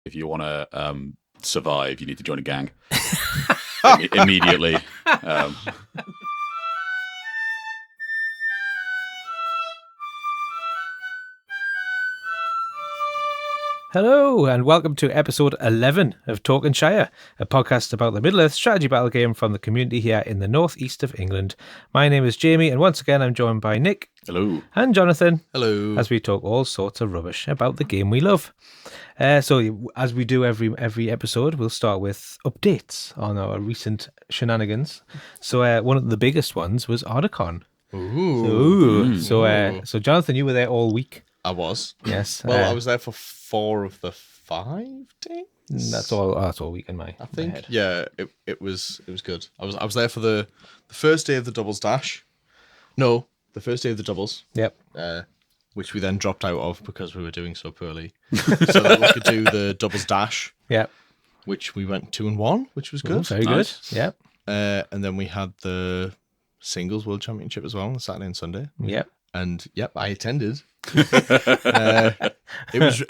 if you want to survive, you need to join a gang immediately. Hello, and welcome to episode 11 of Talking Shire, a podcast about the Middle-earth strategy battle game from the community here in the northeast of England. My name is Jamie, and once again I'm joined by Nick. Hello. And Jonathan. Hello. As we talk all sorts of rubbish about the game we love. So, as we do every episode, we'll start with updates on our recent shenanigans. So, one of the biggest ones was Otacon. So, Jonathan, you were there all week. I was. Yes. Well, I was there for 4 of the 5 days. That's all week in my head. Head. Yeah, it was good. I was there for the first day of the doubles dash. No, the first day of the doubles. Yep. Which we then dropped out of because we were doing so poorly, so that we could do the doubles dash. Yep. Which we went 2-1, which was good. Very Nice. good. Yep. And then we had the singles world championship as well on Saturday and Sunday. Yep. And yep, I attended. It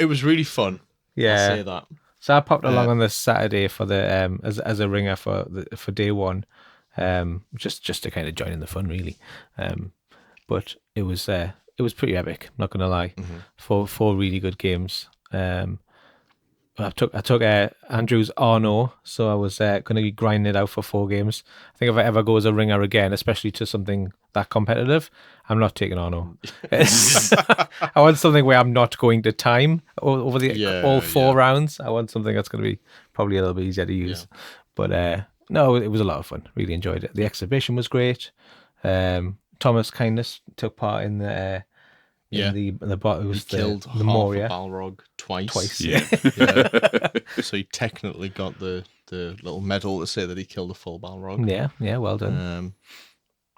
was really fun. Yeah. I'll say that. So I popped along on this Saturday for the as a ringer for day one, just to kind of join in the fun really, but it was pretty epic. Not gonna lie, four really good games. I took Andrew's Arno, so I was going to be grinding it out for 4 games. I think if I ever go as a ringer again, especially to something that competitive, I'm not taking Arno. I want something where I'm not going to time over all 4 rounds. I want something that's going to be probably a little bit easier to use. Yeah. But no, it was a lot of fun. Really enjoyed it. The exhibition was great. Thomas Kindness took part in the bot. It was killed the Moria Balrog twice. Yeah. So he technically got the little medal to say that he killed a full Balrog. Yeah, well done.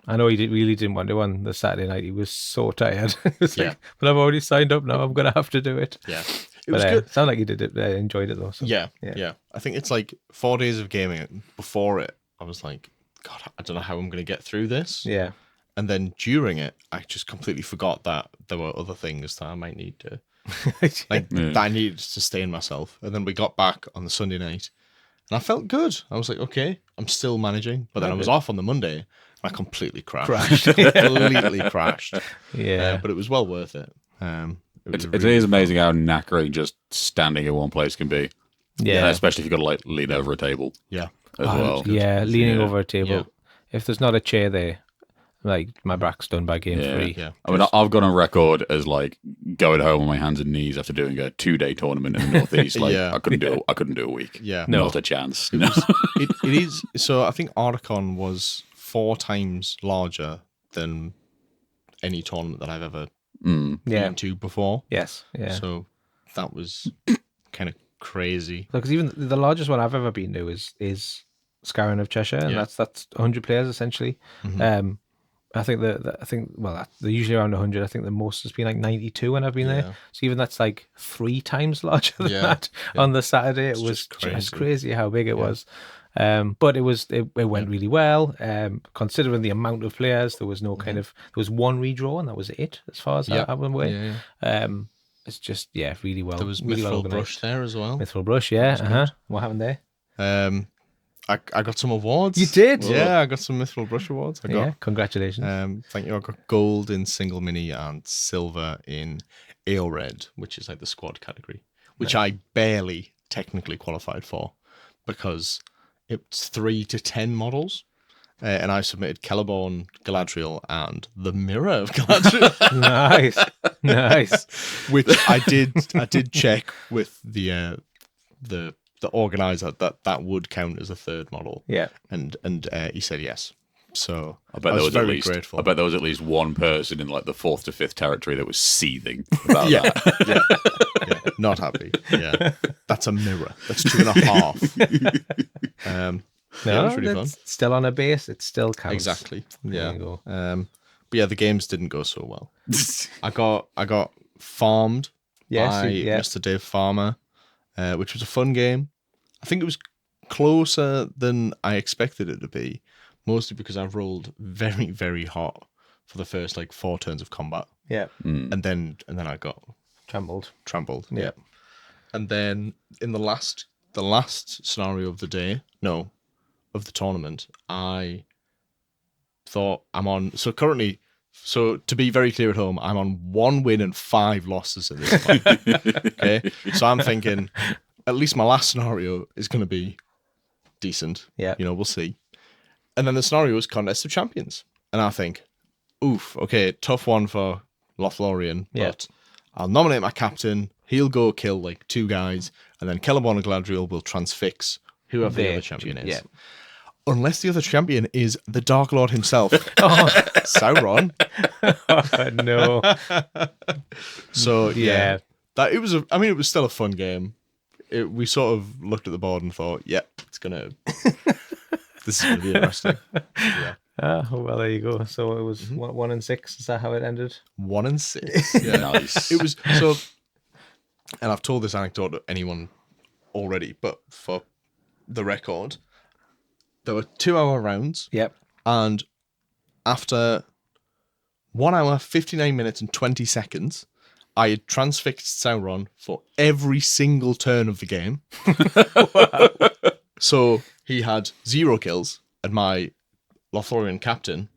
I know he really didn't want to on the Saturday night. He was so tired. But I've already signed up now. I'm going to have to do it. Yeah. It was good. Sounded like you did it. Enjoyed it though. So. Yeah. I think it's like 4 days of gaming. Before it, I was like, God, I don't know how I'm going to get through this. Yeah. And then during it, I just completely forgot that there were other things that I might need to, that I needed to sustain myself. And then we got back on the Sunday night, and I felt good. I was like, okay, I'm still managing. But then I was off on the Monday, and I completely crashed. Completely crashed. Yeah. But it was well worth it. It is amazing how knackering just standing in one place can be. Yeah. Especially if you've got to like lean over a table. Yeah. As well. Yeah, leaning over a table. Yeah. If there's not a chair there, like my back's done by game 3. Yeah. I mean, I've gone on record as like going home on my hands and knees after doing a 2-day tournament in the Northeast. Like I couldn't do a week. Yeah. Not a chance. It is. So I think Otacon was 4 times larger than any tournament that I've ever been to before. Yes. Yeah. So that was kind of crazy. Because even the largest one I've ever been to is Skyrim of Cheshire, and that's 100 players essentially. I think they're usually around 100. I think the most has been like 92 when I've been there. So even that's like 3 times larger than that on the Saturday. It was just crazy how big it was. But it went really well. Considering the amount of players, there was no there was 1 redraw, and that was it as far as I went away. It's just really well. There was really Mithril well Brush there as well. Mithril Brush, yeah. What happened there? I got some awards. You did? Yeah, I got some Mithril Brush awards. Congratulations. Thank you. I got gold in single mini and silver in Ale Red, which is like the squad category, which I barely technically qualified for because it's 3 to 10 models. And I submitted Celeborn, Galadriel, and the Mirror of Galadriel. Nice. Which I did check with the organizer that would count as a 3rd model. Yeah. And he said yes. So I bet was there was very grateful. I bet there was at least one person in like the 4th to 5th territory that was seething about that. Yeah, not happy. Yeah, that's a mirror. That's 2.5. It was really fun. Still on a base. It still counts. Exactly. There Yeah. you go. But yeah, the games didn't go so well. I got farmed by Mr. Dave Farmer, which was a fun game. I think it was closer than I expected it to be, mostly because I've rolled very, very hot for the first like 4 turns of combat. Yeah. And then I got Trampled. Yeah. And then in the last scenario of the day, of the tournament, I thought I'm on. So currently, to be very clear at home, I'm on 1 win and 5 losses at this point. Okay, so I'm thinking at least my last scenario is going to be decent. Yeah, we'll see. And then the scenario is Contest of Champions, and I think, oof, okay, tough one for Lothlorien, but I'll nominate my captain. He'll go kill like 2 guys, and then Celeborn and Galadriel will transfix whoever the other champion is. Yeah. Unless the other champion is the Dark Lord himself, Sauron. Oh, no. So yeah, that it was still a fun game. We sort of looked at the board and thought, this is gonna be interesting. Yeah. Well, there you go. So it was 1 and 6. Is that how it ended? 1 and 6. Yeah, nice. It was so, and I've told this anecdote to anyone already, but for the record, there were 2-hour rounds. Yep. And after 1 hour, 59 minutes, and 20 seconds, I had transfixed Sauron for every single turn of the game. Wow. So he had 0 kills, and my Lothlorien captain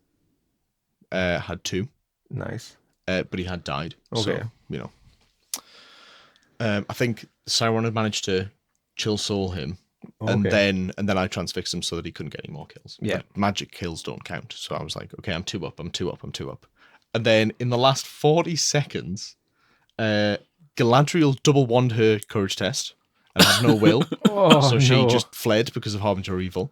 had 2. Nice. But he had died. Okay. So, I think Sauron had managed to chill soul him. Okay. And then I transfixed him so that he couldn't get any more kills. Yeah. But magic kills don't count. So I was like, okay, I'm 2 up. And then in the last 40 seconds, Galadriel double wand her courage test and had no will. So she just fled because of Harbinger Evil.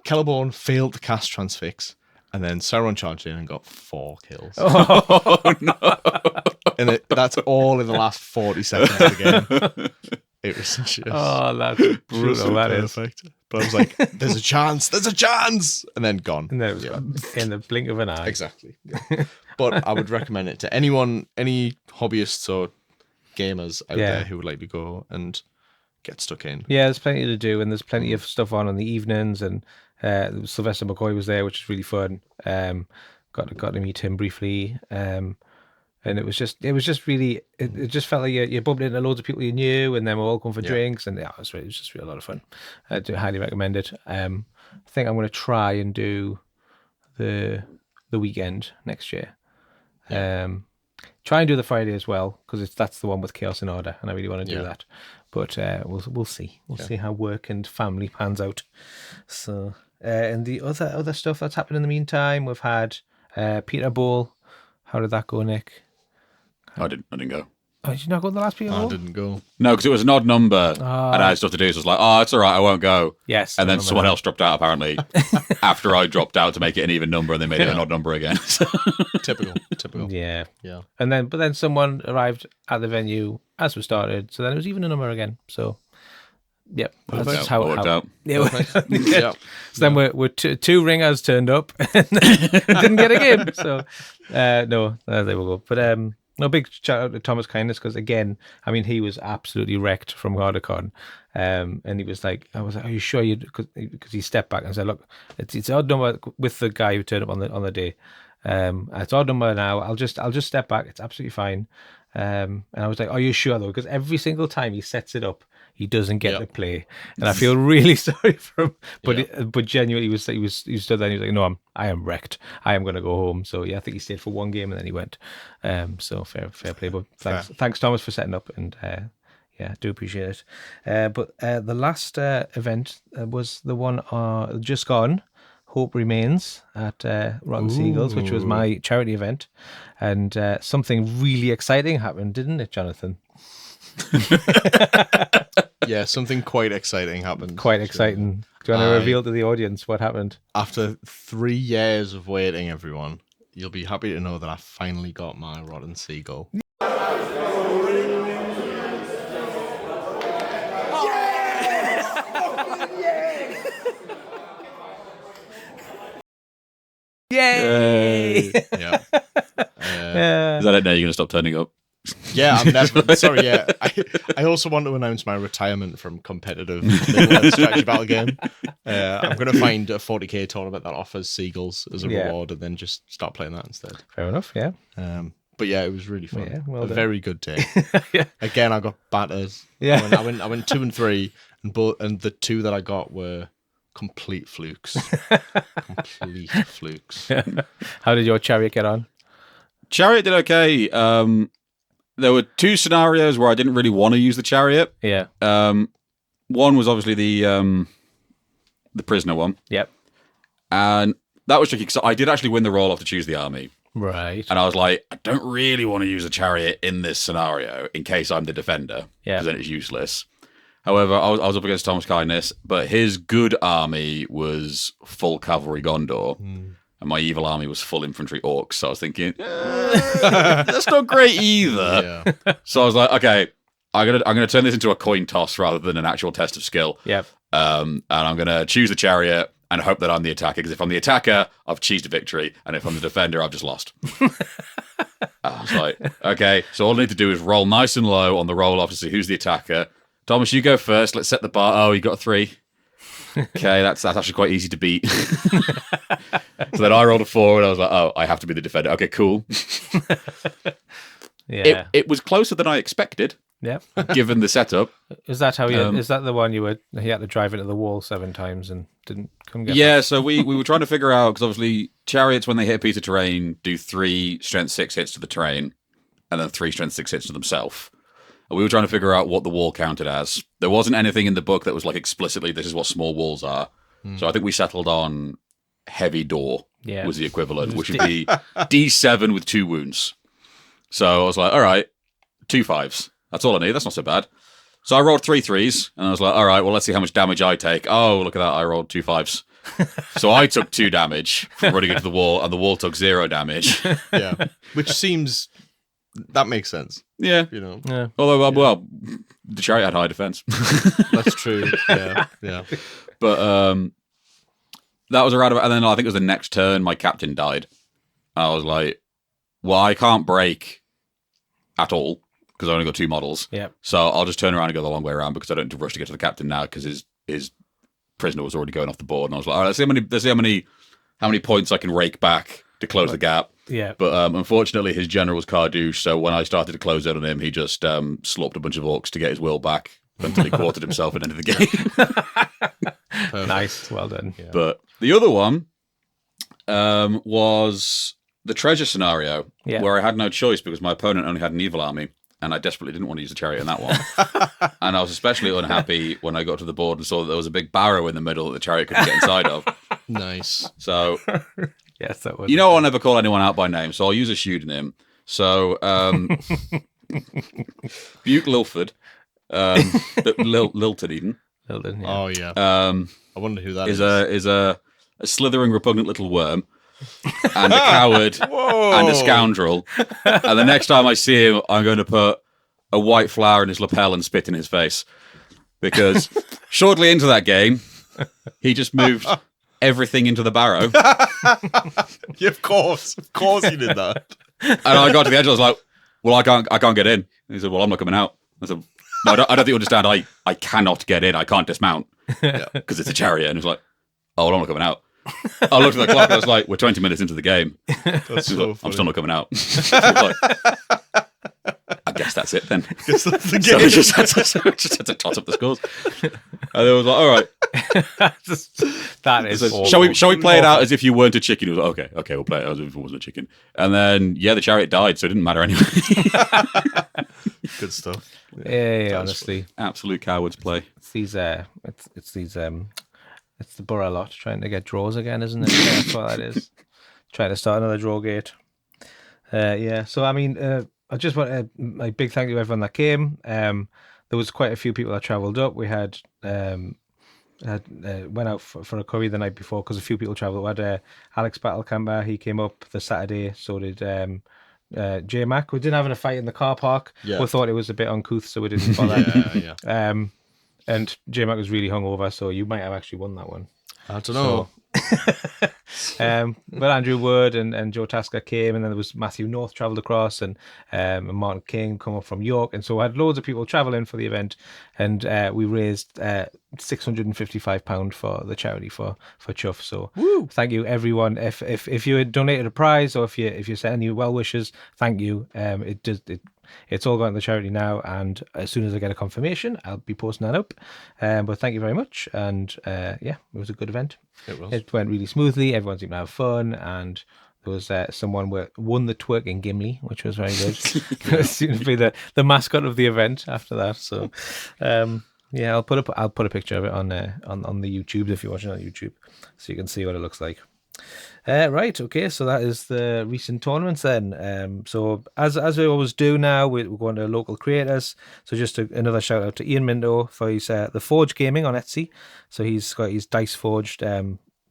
Celeborn failed to cast transfix. And then Sauron charged in and got 4 kills. Oh, no. And that's all in the last 40 seconds of the game. It was just... Oh, that's brutal. That perfect. But I was like, there's a chance. And then gone. And then it was gone. In the blink of an eye. Exactly. Yeah. But I would recommend it to anyone, any hobbyists or gamers out there who would like to go and get stuck in. Yeah, there's plenty to do, and there's plenty of stuff on the evenings, and Sylvester McCoy was there, which is really fun. Got to meet him briefly. And it was just really, it just felt like you bumped into loads of people you knew, and then we're all going for drinks, and it was just really a lot of fun. I do highly recommend it. I think I'm going to try and do the weekend next year. Try and do the Friday as well, because that's the one with Chaos in Order, and I really want to do that. But we'll see. We'll see how work and family pans out. So and the other stuff that's happened in the meantime, we've had Peter Bowl. How did that go, Nick? I didn't go. Oh, did you not go to the last Peter Bowl? I didn't go. No, because it was an odd number, and I had stuff to do, so I was like, it's all right, I won't go. Yes. And then someone else dropped out, apparently, after I dropped out to make it an even number, and they made it an odd number again. Typical. Yeah. But then someone arrived at the venue as we started, so then it was even a number again. So, yep. That's how it worked out. Yeah. So then we're two ringers turned up and didn't get a game. So, no, there we go. But no, big shout out to Thomas Kindness, because again, I mean, he was absolutely wrecked from Hardacon. And he was like, I was like, are you sure you? Because he stepped back and said, look, it's odd number with the guy who turned up on the day. It's odd number now. I'll just step back. It's absolutely fine. And I was like, are you sure though? Because every single time he sets it up, he doesn't get to play, and I feel really sorry for him. But genuinely, he stood there and he was like, "No, I am wrecked. I am going to go home." So yeah, I think he stayed for one game and then he went. So fair play. But thanks Thomas for setting up, and I do appreciate it. But the last event was the one just gone. Hope Remains at Rotten Seagulls, which was my charity event, and something really exciting happened, didn't it, Jonathan? Yeah, something quite exciting happened. Quite exciting. Do you want to reveal to the audience what happened? After 3 years of waiting, everyone, you'll be happy to know that I finally got my Rotten Seagull. Yay! Yeah. Is that it now? You're going to stop turning up? Yeah, I'm never. Sorry, yeah. I also want to announce my retirement from competitive strategy battle game. I'm going to find a 40k tournament that offers seagulls as a reward, and then just start playing that instead. Fair enough, yeah. But But yeah, it was really fun. Yeah, well a done. very good day. Yeah. Again, I got battered. Yeah. I went 2 and 3, and the 2 that I got were complete flukes. Complete flukes. How did your chariot get on? Chariot did okay. There were 2 scenarios where I didn't really want to use the chariot. Yeah. One was obviously the prisoner one. Yep. And that was tricky because I did actually win the roll off to choose the army. Right. And I was like, I don't really want to use a chariot in this scenario in case I'm the defender. Yeah. Because then it's useless. However, I was up against Thomas Kindness, but his good army was full cavalry Gondor. And my evil army was full infantry orcs. So I was thinking, that's not great either. Yeah. So I was like, okay, I'm gonna turn this into a coin toss rather than an actual test of skill. Yep. And I'm gonna choose the chariot and hope that I'm the attacker. Because if I'm the attacker, I've cheesed a victory, and if I'm the defender, I've just lost. I was like, okay, so all I need to do is roll nice and low on the roll off to see who's the attacker. Thomas, you go first. Let's set the bar. Oh, you got a 3. Okay, that's actually quite easy to beat. So then I rolled a 4, and I was like, oh, I have to be the defender. Okay, cool. Yeah. It was closer than I expected, Yep. given the setup. Is that how you? Is that the one you he had to drive into the wall 7 times and didn't come get? Yeah, so we were trying to figure out, because obviously chariots, when they hit a piece of terrain, do 3 strength 6 hits to the terrain, and then 3 strength 6 hits to themselves. And we were trying to figure out what the wall counted as. There wasn't anything in the book that was like explicitly, this is what small walls are. So I think we settled on heavy door was the equivalent, which would be D7 with 2 wounds. So I was like, all right, 2 5s. That's all I need. That's not so bad. So I rolled 3 3s, and I was like, all right, well, let's see how much damage I take. Oh, look at that. I rolled 2 5s. So I took 2 damage from running into the wall, and the wall took 0 damage. Yeah. Which seems... That makes sense. Yeah. You know? Yeah. Although, well, the chariot had high defense. That's true. Yeah. Yeah. But that was a roundabout. And then I think it was the next turn, my captain died. I was like, well, I can't break at all because I only got 2 models. Yeah. So I'll just turn around and go the long way around because I don't need to rush to get to the captain now because his prisoner was already going off the board. And I was like, all right, let's see how many points I can rake back to close the gap. Yeah. But unfortunately, his general was Cardouche, so when I started to close in on him, he just slopped a bunch of orcs to get his will back until he quartered himself at the end of the game. Nice. Well done. Yeah. But the other one was the treasure scenario, where I had no choice because my opponent only had an evil army, and I desperately didn't want to use a chariot in that one. And I was especially unhappy when I got to the board and saw that there was a big barrow in the middle that the chariot couldn't get inside of. Nice. So... Yes, that was. You know, I'll never call anyone out by name, so I'll use a pseudonym. So, Buke Lilford, Lilton Eden. Lilton, yeah. Oh yeah. I wonder who that is. Is a slithering, repugnant little worm, and a coward, and a scoundrel. And the next time I see him, I'm going to put a white flower in his lapel and spit in his face, because shortly into that game, he just moved everything into the barrow. Yeah, of course he did that. And I got to the edge, I was like, well, I can't get in. And he said, well, I'm not coming out. I said, no, I don't think you understand. I cannot get in. I can't dismount because it's a chariot. And he was like, oh, well, I'm not coming out. I looked at the clock and I was like, we're 20 minutes into the game. That's so like, I'm funny. still not coming out. I was like, I guess that's it then. Guess that's the So game. we just had to toss up the scores. And they was like, all right. That is. So, awful. shall we play it out as if you weren't a chicken? He was like, okay, we'll play it as if it wasn't a chicken. And then, the chariot died, so it didn't matter anyway. Good stuff. Yeah, honestly, Absolute cowards play. it's the borough lot trying to get draws again, isn't it? Yeah, that's what that is. Trying to start another draw gate. Yeah. So I mean, I just want a big thank you to everyone that came. There was quite a few people that travelled up. We had went out for a curry the night before because a few people travelled. We had Alex Battlecamper. He came up the Saturday. So did J Mac. We didn't have a fight in the car park. Yeah. We thought it was a bit uncouth, so we didn't bother. Yeah. And J Mac was really hungover, so you might have actually won that one. I don't know. But Andrew Wood and Joe Tasker came, and then there was Matthew North travelled across, and Martin King come up from York, and so I had loads of people travelling for the event, and we raised £655 for the charity for Chuff. So thank you everyone. If you had donated a prize or if you sent any well wishes, thank you. It's all going to the charity now, and as soon as I get a confirmation, I'll be posting that up. But thank you very much, and it was a good event. It went really smoothly. Everyone seemed to have fun, and there was someone who won the twerking Gimli, which was very good. It seemed to be the mascot of the event after that. So, I'll put a picture of it on the YouTube if you're watching on YouTube, so you can see what it looks like. Right, okay, so that is the recent tournaments then. So as we always do now, we're going to local creators. So just another shout out to Ian Minto for his The Forge Gaming on Etsy. So he's got his dice forged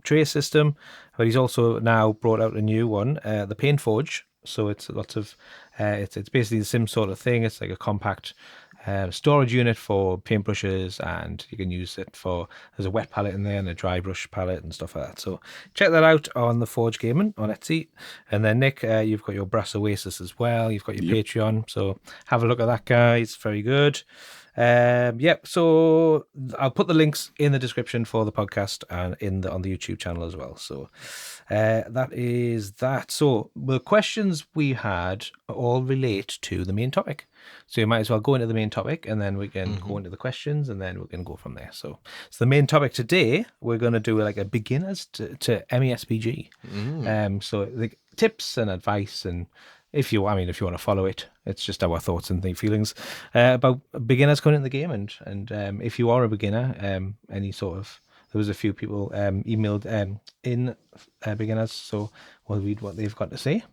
tray system, but he's also now brought out a new one, the Paint Forge. So it's lots of it's basically the same sort of thing. It's like a compact storage unit for paintbrushes, and you can use it there's a wet palette in there and a dry brush palette and stuff like that. So check that out on the Forge Gaming on Etsy. And then Nick, you've got your Brass Oasis as well. You've got your Patreon, so have a look at that, guys. Very good. So I'll put the links in the description for the podcast and on the YouTube channel as well. So that is that. So the questions we had all relate to the main topic. So you might as well go into the main topic, and then we can go into the questions, and then we can go from there. So the main topic today, we're going to do like a beginners to MESBG. So like tips and advice, and if you want to follow it, it's just our thoughts and feelings about beginners going into the game, and if you are a beginner, any sort of. There was a few people emailed in beginners, so we'll read what they've got to say.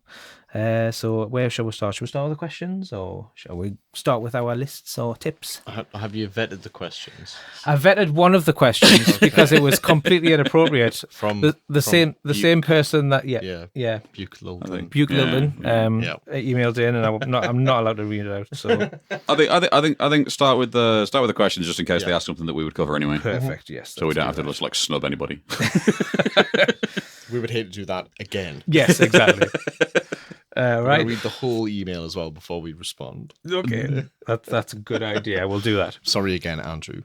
So where shall we start? Shall we start with the questions, or shall we start with our lists or tips? Have you vetted the questions? I vetted one of the questions because it was completely inappropriate. From the same person that Buke Lilton. Buke Lilton emailed in, and I'm not allowed to read it out. So I think start with the questions just in case they ask something that we would cover anyway. Perfect. Yes. So we don't have to just like snub anybody. We would hate to do that again. Yes, exactly. Right. Read the whole email as well before we respond. Okay, that's a good idea. We'll do that. Sorry again, Andrew.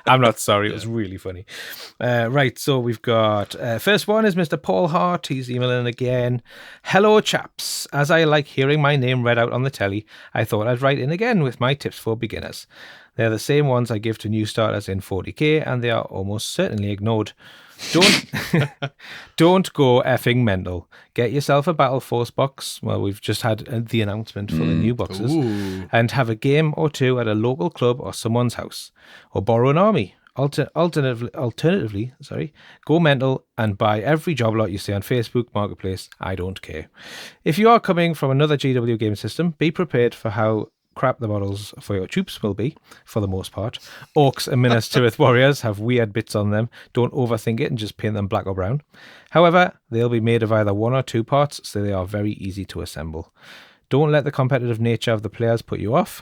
I'm not sorry. It was really funny. Right, so we've got first one is Mr. Paul Hart. He's emailing again. Hello, chaps. As I like hearing my name read out on the telly, I thought I'd write in again with my tips for beginners. They're the same ones I give to new starters in 40k, and they are almost certainly ignored. Don't go effing mental. Get yourself a Battle Force box. Well, we've just had the announcement for the new boxes. And have a game or two at a local club or someone's house. Or borrow an army. Alternatively, go mental and buy every job lot you see on Facebook Marketplace. I don't care. If you are coming from another GW game system, be prepared for how crap the models for your troops will be, for the most part. Orcs and Minas Tirith warriors have weird bits on them. Don't overthink it and just paint them black or brown. However, they'll be made of either one or two parts, so they are very easy to assemble. Don't let the competitive nature of the players put you off.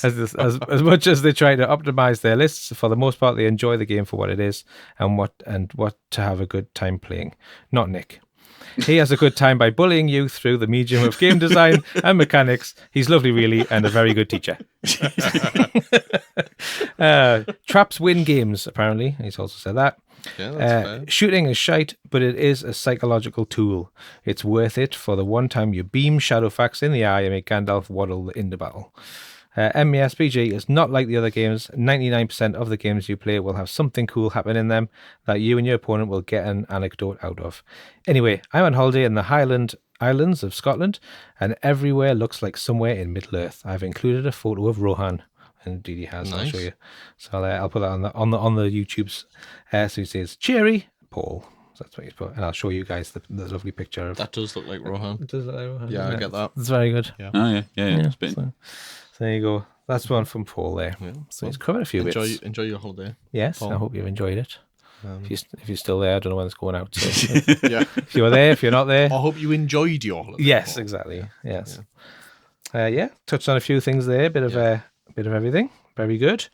as much as they try to optimize their lists, for the most part they enjoy the game for what it is and what to have a good time playing. Not Nick. He has a good time by bullying you through the medium of game design and mechanics. He's lovely, really, and a very good teacher. Traps win games, apparently. He's also said that. Yeah, that's fair. Shooting is shite, but it is a psychological tool. It's worth it for the one time you beam Shadowfax in the eye and make Gandalf waddle into battle. MESBG is not like the other games. 99% of the games you play will have something cool happen in them that you and your opponent will get an anecdote out of. Anyway, I'm on holiday in the Highland Islands of Scotland, and everywhere looks like somewhere in Middle-earth. I've included a photo of Rohan. Indeed he has. Nice. I'll show you. So I'll put that on the YouTubes. So he says, cheery, Paul. So that's what he's put. And I'll show you guys the lovely picture of... That does look like Rohan. It does look like Rohan. Yeah, I get that. It's very good. Yeah. Oh, yeah. So there you go. That's one from Paul there. Yeah, so he's covered a few bits. Enjoy your holiday. Yes, Paul. I hope you've enjoyed it. If you're still there, I don't know when it's going out. So. Yeah. If you're there, if you're not there. I hope you enjoyed your holiday. Yes, Paul. Exactly. Yes. Touched on a few things there. Bit of everything. Very good.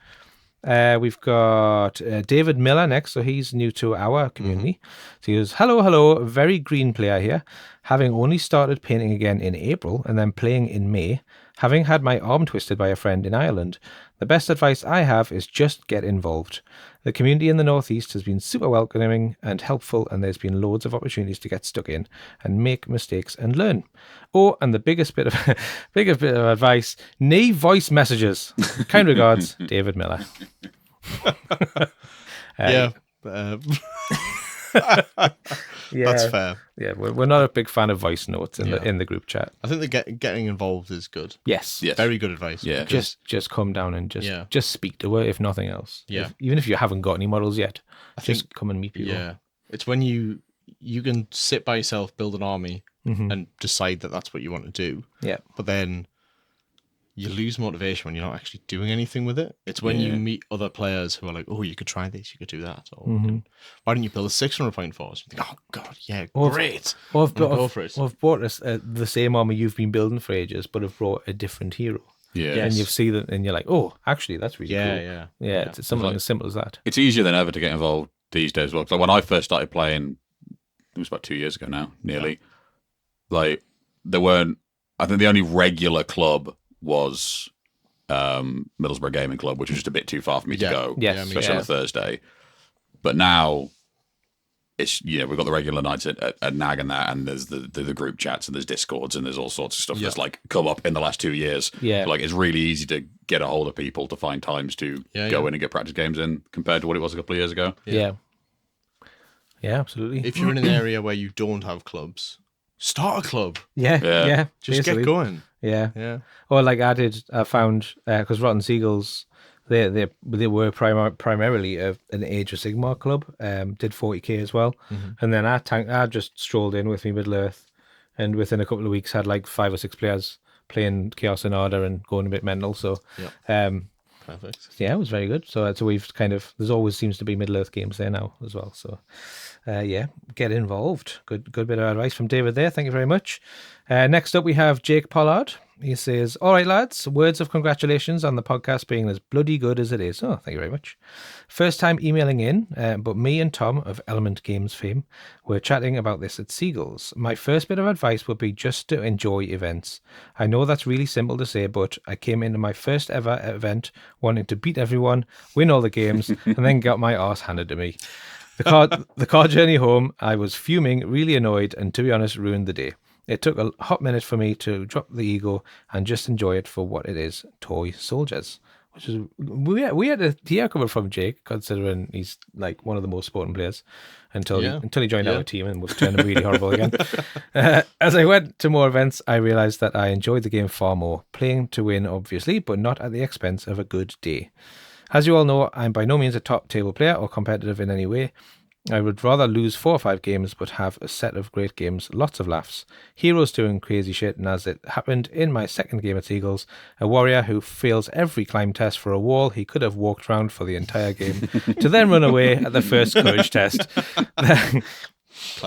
We've got David Miller next, so he's new to our community. So he goes, hello, very green player here. Having only started painting again in April and then playing in May, having had my arm twisted by a friend in Ireland, the best advice I have is just get involved. The community in the Northeast has been super welcoming and helpful, and there's been loads of opportunities to get stuck in and make mistakes and learn. Oh, and the biggest bit of advice, nay voice messages. Kind regards, David Miller. Yeah. Yeah, That's fair. Yeah, we're not a big fan of voice notes in Yeah. the group chat. I think that getting involved is good. Yes. Yes. Very good advice. Yeah. because- Just come down and Yeah. just speak to her, if nothing else. Yeah. Even if you haven't got any models yet, just think- come and meet people. Yeah. It's when you can sit by yourself, build an army, Mhm. and decide that that's what you want to do. Yeah. But then you lose motivation when you're not actually doing anything with it. It's when you meet other players who are like, oh, you could try this, you could do that. Or why don't you build a 600 point force? You think, oh, God, yeah, Or- great. Or I've go for it. bought the same army you've been building for ages, but have brought a different hero. Yeah. Yes. And you see that, and you're like, oh, actually, that's really Yeah, cool. yeah. Yeah, it's something Like- as simple as that. It's easier than ever to get involved these days. Well, 'cause like when I first started playing, it was about 2 years ago now, nearly. Like there weren't. I think the only regular club was Middlesbrough Gaming Club, which was just a bit too far for me to Yeah. go, Yes. Yeah, me especially on yeah. a Thursday. But now it's we've got the regular nights at NAG and that, and there's the group chats and there's Discords and there's all sorts of stuff that's like come up in the last 2 years. Yeah. Like it's really easy to get a hold of people to find times to go in and get practice games in compared to what it was a couple of years ago. Yeah. Yeah, absolutely. If you're in an area where you don't have clubs, start a club. yeah, Yeah. yeah. Just basically. get going. Yeah. Yeah. Or like I found, because Rotten Seagulls, they were primarily an Age of Sigmar club, did 40k as well. And then I just strolled in with me Middle Earth, and within a couple of weeks had like 5 or 6 players playing Chaos and Order and going a bit mental. So, Perfect. yeah, it was very good. So we've there's always seems to be Middle Earth games there now as well. So, yeah, get involved. Good bit of advice from David there. Thank you very much. Next up, we have Jake Pollard. He says, all right, lads, words of congratulations on the podcast being as bloody good as it is. Oh, thank you very much. First time emailing in, but me and Tom of Element Games fame were chatting about this at Seagulls. My first bit of advice would be just to enjoy events. I know that's really simple to say, but I came into my first ever event wanting to beat everyone, win all the games, and then got my arse handed to me. The car journey home, I was fuming, really annoyed, and to be honest, ruined the day. It took a hot minute for me to drop the ego and just enjoy it for what it is, toy soldiers. Which is we had to hear coming from Jake, considering he's like one of the most sporting players until he joined our team and was turning really horrible again. As I went to more events, I realized that I enjoyed the game far more, playing to win, obviously, but not at the expense of a good day. As you all know, I'm by no means a top table player or competitive in any way. I would rather lose 4 or 5 games but have a set of great games, lots of laughs, heroes doing crazy shit, and as it happened in my second game at Eagles, a warrior who fails every climb test for a wall he could have walked round for the entire game, to then run away at the first courage test,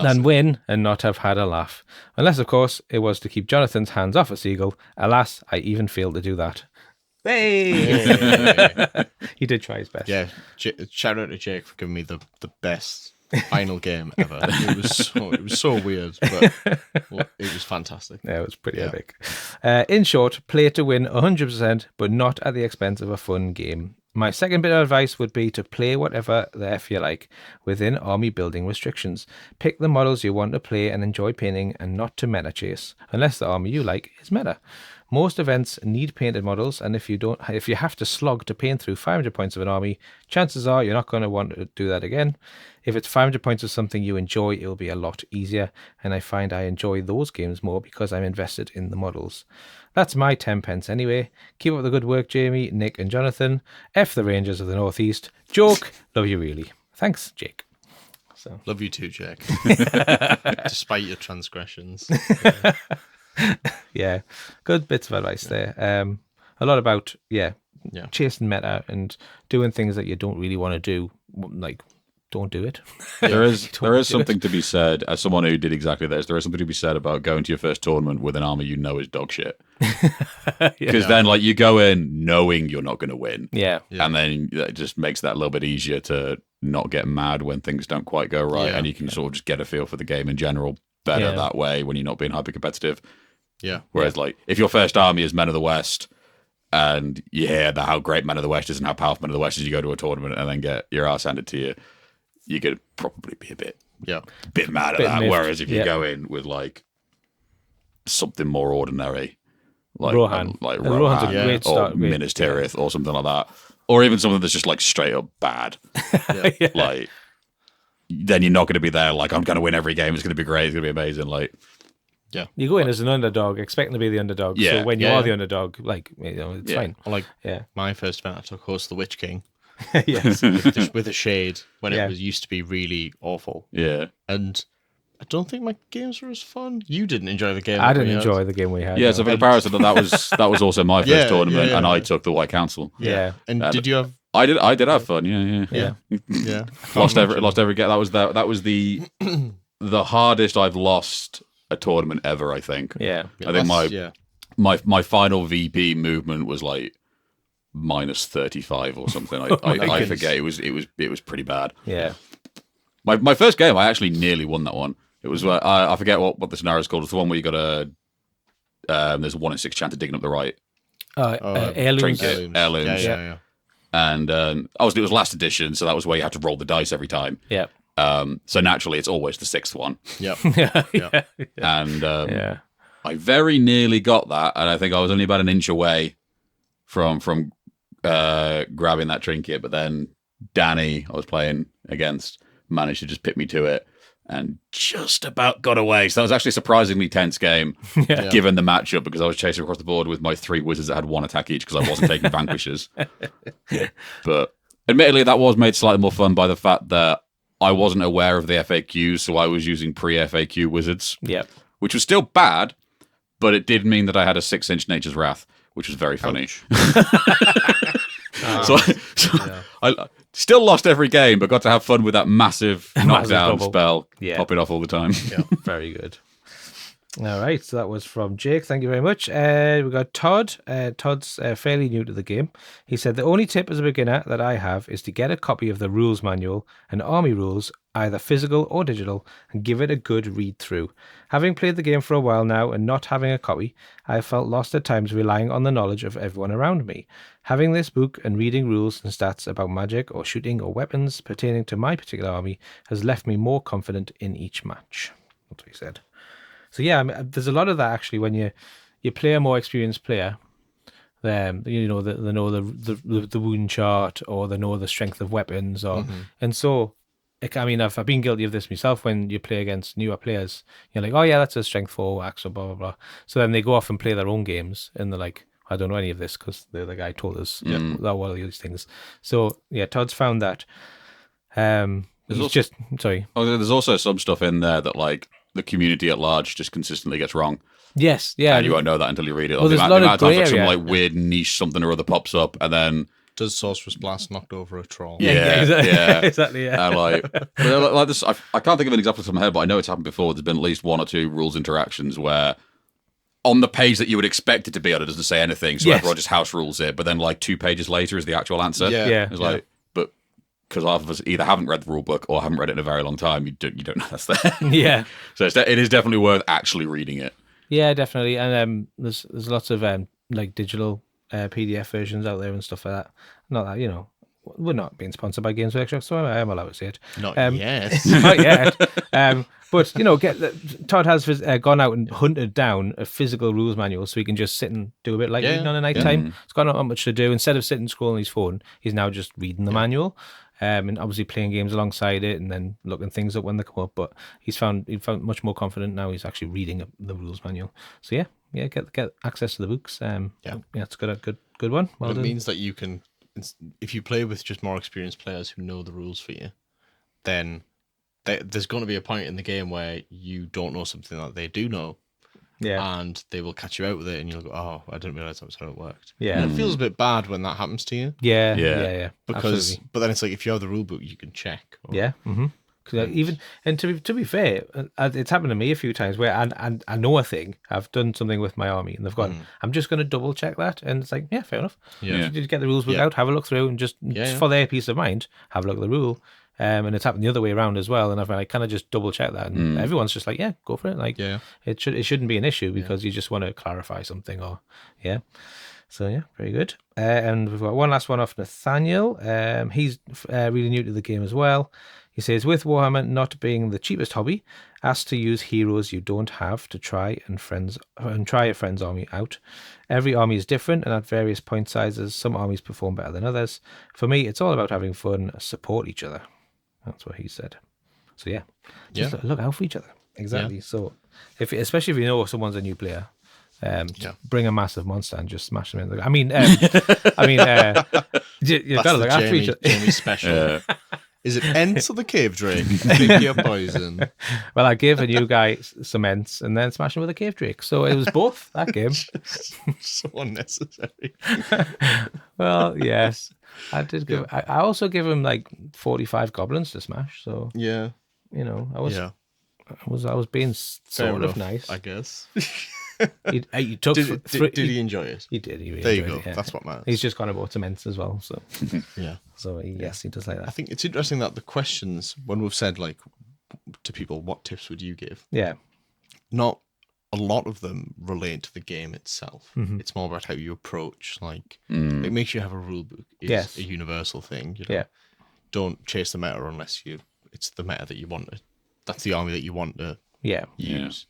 then win and not have had a laugh. Unless, of course, it was to keep Jonathan's hands off a seagull. Alas, I even failed to do that. Hey! He did try his best. Yeah. Shout out to Jake for giving me the best final game ever. It was so weird, but it was fantastic. Yeah, it was pretty epic. In short, play to win 100%, but not at the expense of a fun game. My second bit of advice would be to play whatever the F you like within army building restrictions. Pick the models you want to play and enjoy painting, and not to meta chase, unless the army you like is meta. Most events need painted models, and if you have to slog to paint through 500 points of an army, chances are you're not going to want to do that again. If it's 500 points of something you enjoy, it'll be a lot easier, and I find I enjoy those games more because I'm invested in the models. That's my 10 pence anyway. Keep up the good work, Jamie, Nick and Jonathan. F the Rangers of the Northeast. Joke. Love you really. Thanks, Jake. So. Love you too, Jake. Despite your transgressions. Yeah, good bits of advice there. A lot about chasing meta and doing things that you don't really want to do. Like, don't do it. There is something to be said, as someone who did exactly this, there is something to be said about going to your first tournament with an army you know is dog shit. Because then like you go in knowing you're not going to win. Yeah. And then it just makes that a little bit easier to not get mad when things don't quite go right, and you can sort of just get a feel for the game in general better Yeah. that way when you're not being hyper competitive. Yeah. Whereas, like, if your first army is Men of the West, and you hear how great Men of the West is and how powerful Men of the West is, you go to a tournament and then get your ass handed to you, you could probably be a bit mad at Bit that. miffed. Whereas if you Yeah. go in with like something more ordinary, like Rohan. like And Rohan's a Rohan great or start, great- Minas Tirith or something like that, or even something that's just like straight up bad, Yeah. like. Then you're not going to be there like, I'm going to win every game. It's going to be great. It's going to be amazing. Like, You go in as an underdog, expecting to be the underdog. Yeah. So when you Yeah, are yeah. the underdog, like, it's Yeah. fine. Like Yeah. my first event, I took Host the Witch King Yes. with a shade when Yeah. it used to be really awful, yeah. and I don't think my games were as fun. You didn't enjoy the game. I that we didn't had. enjoy the game we had. Yeah, no. so for comparison, that was also my first Yeah, tournament, yeah, and I yeah. took the White Council. Yeah. And And- did you have? I did have fun. Yeah. Yeah. Yeah. Lost every game. That was the hardest I've lost a tournament ever. I think. Yeah. I think yeah. my final VP movement was like minus 35 or something. I goodness. forget. It was pretty bad. Yeah. My first game, I actually nearly won that one. It was I forget what the scenario is called. It's the one where you got a there's a 1 in 6 chance of digging up the right. Heirlooms. Trinket. Heirlooms. Yeah. And obviously it was last edition, so that was where you had to roll the dice every time. Yeah. So naturally, it's always the 6th one. Yep. Yeah. And Yeah. I very nearly got that, and I think I was only about an inch away from grabbing that trinket. But then Danny, I was playing against, managed to just pit me to it, and just about got away. So that was actually a surprisingly tense game, Yeah. given the matchup, because I was chasing across the board with my 3 wizards that had 1 attack each because I wasn't taking vanquishers. But admittedly, that was made slightly more fun by the fact that I wasn't aware of the FAQs, so I was using pre-FAQ wizards, Yeah. which was still bad, but it did mean that I had a 6-inch Nature's Wrath, which was very funny. So I still lost every game, but got to have fun with that massive knockdown bubble. spell Yeah. popping off all the time. Yeah. Very good. All right, so that was from Jake. Thank you very much. We got Todd. Todd's fairly new to the game. He said, the only tip as a beginner that I have is to get a copy of the rules manual and army rules, either physical or digital, and give it a good read through. Having played the game for a while now and not having a copy, I have felt lost at times relying on the knowledge of everyone around me. Having this book and reading rules and stats about magic or shooting or weapons pertaining to my particular army has left me more confident in each match. That's what he said. So yeah, I mean, there's a lot of that actually when you play a more experienced player. They know the wound chart, or they know the strength of weapons, or and so. I mean, I've been guilty of this myself. When you play against newer players, you're like, oh yeah, that's a strength 4 axe, or blah blah blah. So then they go off and play their own games, and they're like, I don't know any of this because the other guy told us that one of these things. So yeah, Todd's found that. Sorry. Oh, there's also some stuff in there that like the community at large just consistently gets wrong, Yes, yeah. and you won't know that until you read it. Well, there's a lot of times like grey some area. like weird niche something or other pops up, and then Does Sorcerer's Blast knocked over a troll? Yeah, exactly. yeah. Exactly. Yeah. and like this, I can't think of an example from my head, but I know it's happened before. There's been at least 1 or 2 rules interactions where on the page that you would expect it to be on, it doesn't say anything, so Yes. everyone just house rules it. But then like 2 pages later is the actual answer. Yeah. Yeah. It's like, but because half of us either haven't read the rule book or haven't read it in a very long time, you don't know that's there. Yeah. So it is definitely worth actually reading it. Yeah, definitely. And there's lots of like digital PDF versions out there and stuff like that. Not that, we're not being sponsored by Games Workshop, so I'm allowed to say it. Not Um, yet. Not yet. But Todd has gone out and hunted down a physical rules manual so he can just sit and do a bit like Yeah, reading on a night time. It's got not much to do. Instead of sitting scrolling his phone, he's now just reading the manual. And obviously playing games alongside it and then looking things up when they come up. But he found much more confident now. He's actually reading the rules manual. So yeah, get access to the books. It's a good one. Well It done. means that you can, if you play with just more experienced players who know the rules for you, then there's going to be a point in the game where you don't know something that they do know, and they will catch you out with it, and you'll go, "Oh, I didn't realize that's how it worked." Yeah. And it feels a bit bad when that happens to you, Yeah. because Absolutely. but then it's like if you have the rule book, you can check. Yeah. Mm-hmm. To be fair, it's happened to me a few times where I know a thing, I've done something with my army, and they've gone, I'm just going to double check that, and it's like, yeah, fair enough. Yeah. You just get the rules book out, have a look through, and just for their peace of mind, have a look at the rule. and it's happened the other way around as well. And I've like kind of just double checked that, and everyone's just like, yeah, go for it. Like, it shouldn't be an issue because you just want to clarify something, or So yeah, very good. And we've got one last one off Nathaniel. He's really new to the game as well. He says, with Warhammer not being the cheapest hobby, asked to use heroes you don't have to try a friend's army out. Every army is different and at various point sizes. Some armies perform better than others. For me, it's all about having fun, support each other. That's what he said. So yeah, just look out for each other. Exactly. Yeah. So especially if you know someone's a new player, bring a massive monster and just smash them in. I mean, you've got to look after each other. Jamie special. Is it Ents or the Cave Drake? Pick your poison. Well, I gave a new guy some Ents and then smashed him with a Cave Drake. So it was both, that game. So unnecessary. Well, yes. I did give. I also give him like 45 goblins to smash. So yeah, you know, I was being sort of nice, I guess. He took did he enjoy it? He did. He really there you enjoyed go. It, yeah. That's what matters. He's just gone about some Ents as well. So yeah. So yes, he does like that. I think it's interesting that the questions, when we've said like to people, what tips would you give? Yeah. Not a lot of them relate to the game itself. It's more about how you approach. Like it makes you have a rule book. It's a universal thing. You know? Yeah. Don't chase the meta unless it's the meta that you want to. That's the army that you want to use. Yeah. It's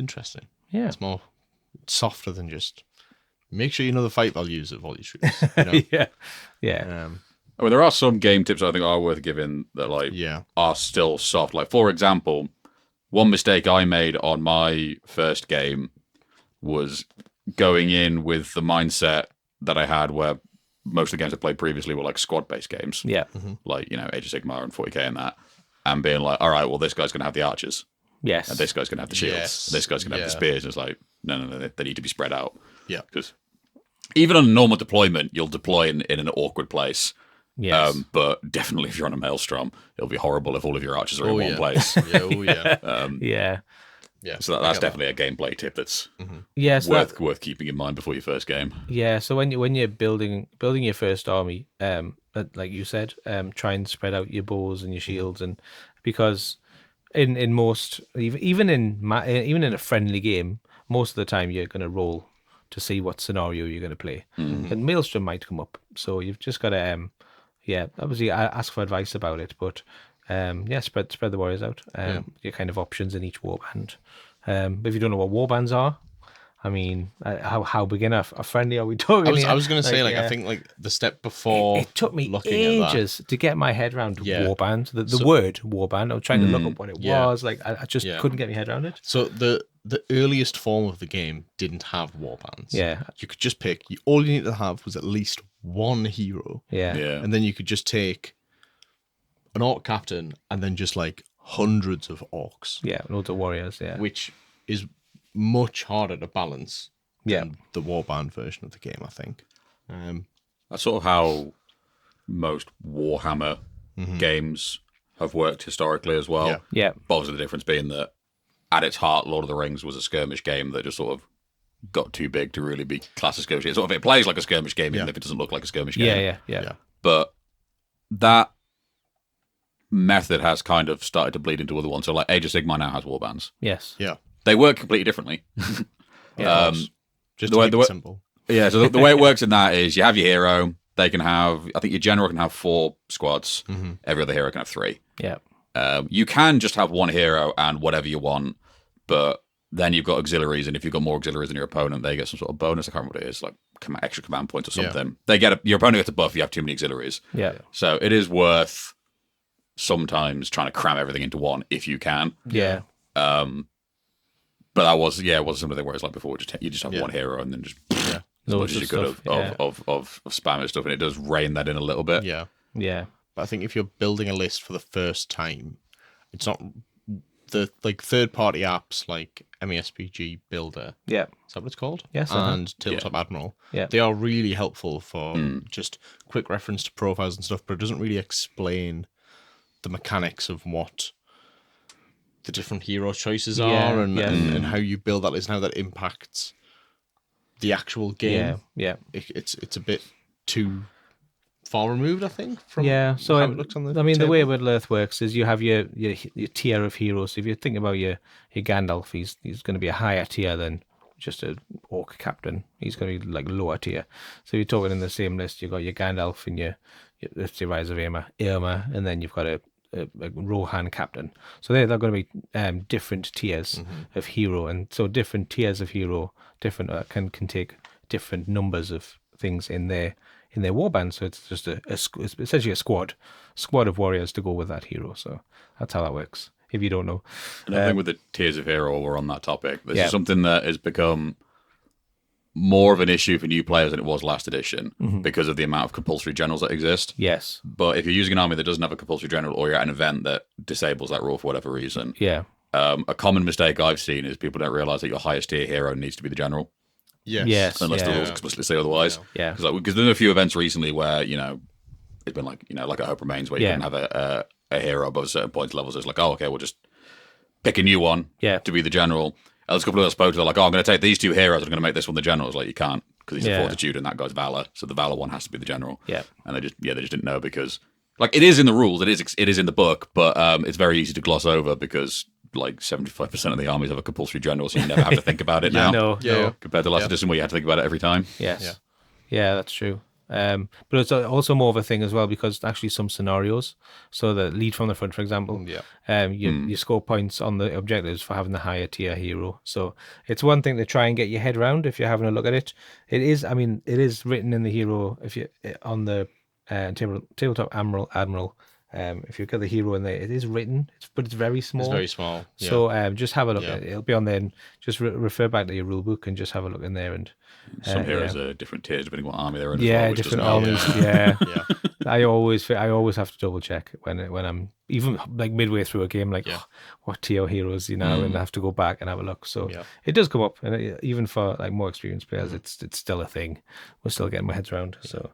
interesting. Yeah. It's more softer than just make sure you know the fight values of all your troops. You know? Yeah. I mean, there are some game tips I think are worth giving that are still soft. Like, for example, one mistake I made on my first game was going in with the mindset that I had where most of the games I played previously were like squad-based games. Yeah. Like, Age of Sigmar and 40k and that. And being like, all right, well, this guy's going to have the archers. Yes. And this guy's going to have the shields. Yes. This guy's going to have the spears. And it's like, no, they need to be spread out. Yeah. Because even on a normal deployment, you'll deploy in an awkward place. Yes. But definitely if you're on a maelstrom, it'll be horrible if all of your archers are in one place. Yeah. So that's definitely a gameplay tip that's worth keeping in mind before your first game. Yeah. So when you're building your first army, like you said, try and spread out your bows and your shields, and because in most even in a friendly game, most of the time you're going to roll to see what scenario you're going to play, and maelstrom might come up. So you've just got to obviously ask for advice about it, but spread the warriors out. Your kind of options in each warband. But if you don't know what warbands are, I mean, how beginner friendly are we talking? I was going to say, I think like the step before. It took me ages to get my head around warband. The word warband. I was trying to look up what it was. Like I just couldn't get my head around it. So the earliest form of the game didn't have warbands. Yeah, you could just pick. All you need to have was at least one hero. Yeah. And then you could just take an orc captain and then just like hundreds of orcs. Yeah, loads of warriors. Yeah, which is much harder to balance than the warband version of the game, I think. That's sort of how most Warhammer games have worked historically as well. Yeah. But obviously the difference being that at its heart, Lord of the Rings was a skirmish game that just sort of got too big to really be classed as skirmish. It plays like a skirmish game, even if it doesn't look like a skirmish game. Yeah. But that method has kind of started to bleed into other ones. So like Age of Sigmar now has warbands. Yes. Yeah. They work completely differently. Just to keep it simple. Yeah, so the way it works in that is you have your hero. They can have, I think your general can have 4 squads. Every other hero can have 3. Yeah. You can just have one hero and whatever you want, but then you've got auxiliaries, and if you've got more auxiliaries than your opponent, they get some sort of bonus. I can't remember what it is, like extra command points or something. They get your opponent gets a buff if you have too many auxiliaries. Yeah. So it is worth sometimes trying to cram everything into one if you can. Yeah. But that was wasn't something where it's like before. You just have one hero and then just as much as you could of spam and stuff, and it does rein that in a little bit. Yeah. But I think if you're building a list for the first time, it's not the third party apps like MESPG Builder. Yeah. Is that what it's called? Yes. And Tabletop Admiral. Yeah. They are really helpful for just quick reference to profiles and stuff, but it doesn't really explain the mechanics of what the different hero choices are and how you build that list and how that impacts the actual game. Yeah. It's a bit too far removed, I think, from so how it looks on the I mean, the way table. Middle Earth works is you have your tier of heroes. So if you think about your Gandalf, he's going to be a higher tier than just a orc captain. He's going to be like lower tier. So you're talking in the same list. You've got your Gandalf and your let's say Rise of Irma, and then you've got a Rohan captain. So they're going to be different tiers of hero, and so different tiers of hero, different can take different numbers of things in their warband. So it's just it's essentially a squad of warriors to go with that hero. So that's how that works. If you don't know, Another thing with the tiers of hero, we're on that topic. This Yeah. is something that has become more of an issue for new players than it was last edition because of the amount of compulsory generals that exist. yes, But if you're using an army that doesn't have a compulsory general, or you're at an event that disables that rule for whatever reason, yeah, a common mistake I've seen is people don't realize that your highest tier hero needs to be the general, Yes. unless the yeah, rules explicitly say otherwise. yeah, Because there's been a few events recently where it's been like like a Hope Remains where you Yeah. can have a hero above a certain points level. So it's like, oh, okay, we'll just pick a new one Yeah. to be the general. And there's a couple of us spoke to, they're like, oh, I'm going to take these two heroes, I'm going to make this one the general. It's like, you can't, because he's Yeah. a fortitude and that guy's valor. So the valor one has to be the general. Yeah. And they just didn't know because, like, it is in the rules, it is in the book, but it's very easy to gloss over because, like, 75% of the armies have a compulsory general, so you never have to think about it now. no, Yeah. no. Compared to last edition where you had to think about it every time. Yes. Yeah. Yeah, that's true. But it's also more of a thing as well because actually some scenarios, so the lead from the front, for example, you score points on the objectives for having the higher tier hero. So it's one thing to try and get your head around if you're having a look at it. It is written in the hero if you on the tabletop admiral. If you've got the hero in there, it is written, but it's very small. It's very small. Yeah. So just have a look Yeah. at it. It'll be on there. And just refer back to your rule book and just have a look in there. And Some heroes are different tiers depending on what army they're in. yeah, as well, which different doesn't help. armies. Yeah. yeah. I always have to double check when I'm even like midway through a game, like Yeah. what tier heroes, and I have to go back and have a look. So Yeah. it does come up, and even for like more experienced players, it's still a thing. We're still getting my heads around. So,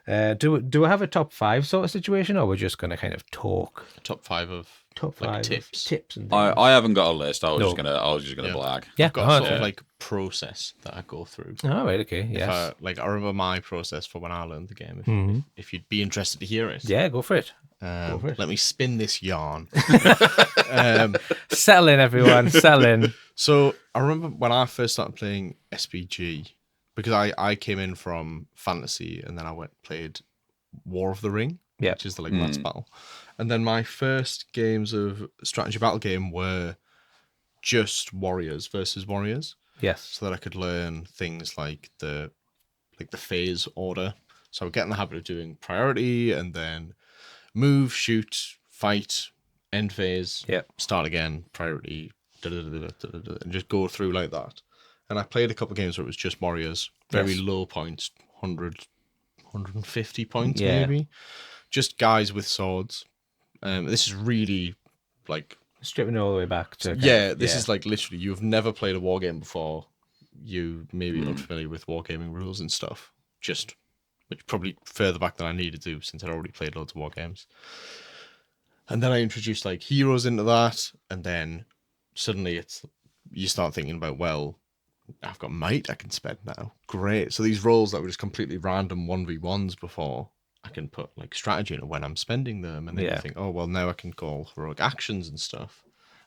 do I have a top 5 sort of situation, or we're just going to kind of talk Top 5 of top like 5 of tips. tips and things? I haven't got a list. I was No. just gonna Yeah. blag. Yeah, I've got a sort of like process that I go through. Oh, right, okay, yes, I remember my process for when I learned the game. If you'd be interested to hear it, yeah, go for it. for it. let me spin this yarn. Settle in, everyone, settle in. So I remember when I first started playing SPG, because I came in from fantasy and then I played War of the Ring, Yeah. which is the like Lance battle, and then my first games of strategy battle game were just warriors versus warriors, Yes, so that I could learn things like the phase order. So I would get in the habit of doing priority and then move, shoot, fight, end phase, yeah, start again, priority, and just go through like that. And I played a couple of games where it was just warriors, very Yes. low points, 100, 150 points Yeah. maybe, just guys with swords. This is really like, stripping it all the way back to this is like literally you've never played a war game before. You maybe unfamiliar with wargaming rules and stuff. Which probably further back than I needed to since I'd already played loads of war games. And then I introduced like heroes into that, and then suddenly you start thinking about, well, I've got might I can spend now. Great. So these roles that were just completely random 1v1s before, I can put like strategy in when I'm spending them, and then Yeah. you think, oh well, now I can call heroic actions and stuff.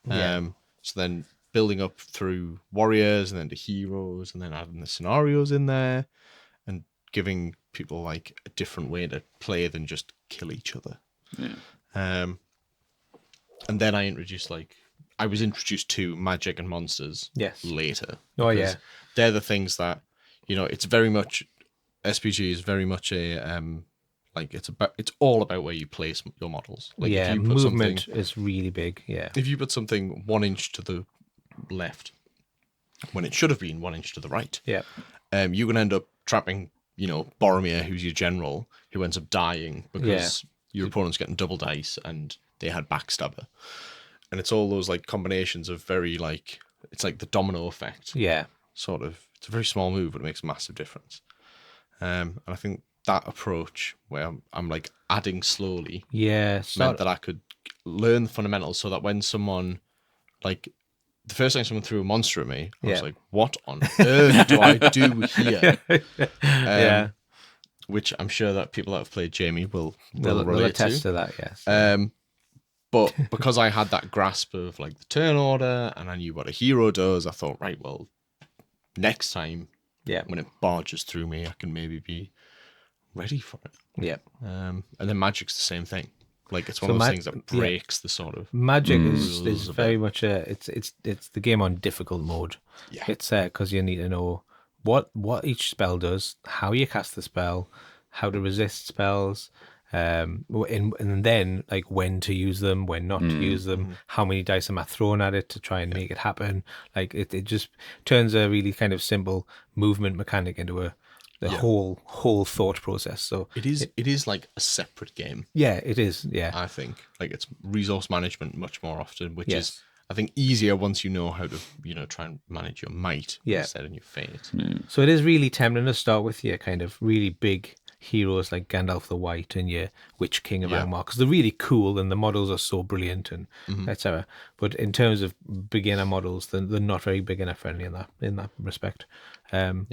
Yeah. So then building up through warriors and then to heroes, and then adding the scenarios in there, and giving people like a different way to play than just kill each other. Yeah. And then I was introduced to magic and monsters Yes. later. Oh, because yeah. they're the things that, it's very much, SPG is very much a it's all about where you place your models. Like yeah, if you put movement is really big. Yeah, if you put something 1 inch to the left when it should have been 1 inch to the right, yeah, you're gonna end up trapping, Boromir, who's your general, who ends up dying because your opponent's getting double dice and they had backstabber. And it's all those like combinations of very like, it's like the domino effect. yeah, Sort of, it's a very small move, but it makes a massive difference. And I think that approach where I'm like adding slowly yeah. meant that I could learn the fundamentals, so that when someone, like, the first time someone threw a monster at me, I was Yeah. like, what on earth do I do here? Yeah, which I'm sure that people that have played Jamie will They'll relate attest to. to that, yes. But because I had that grasp of like the turn order and I knew what a hero does, I thought, right, well, next time Yeah. when it barges through me, I can maybe be ready for it. Yeah. And then Magic's the same thing. Like it's one So of those ma- things that breaks the sort of Magic rules is a very bit. much it's the game on difficult mode. Yeah. It's because you need to know what each spell does, how you cast the spell, how to resist spells, and then like when to use them, when not to use them, how many dice am I throwing at it to try and make it happen. Like it just turns a really kind of simple movement mechanic into the whole thought process. So It is like a separate game, yeah, it is. Yeah. I think. Like it's resource management much more often, which Yes. is I think easier once you know how to, try and manage your might instead of your fate. So it is really tempting to start with your kind of really big heroes like Gandalf the White and your Witch King of Angmar, because they're really cool and the models are so brilliant and etc. But in terms of beginner models, they're not very beginner friendly in that respect. See, I'm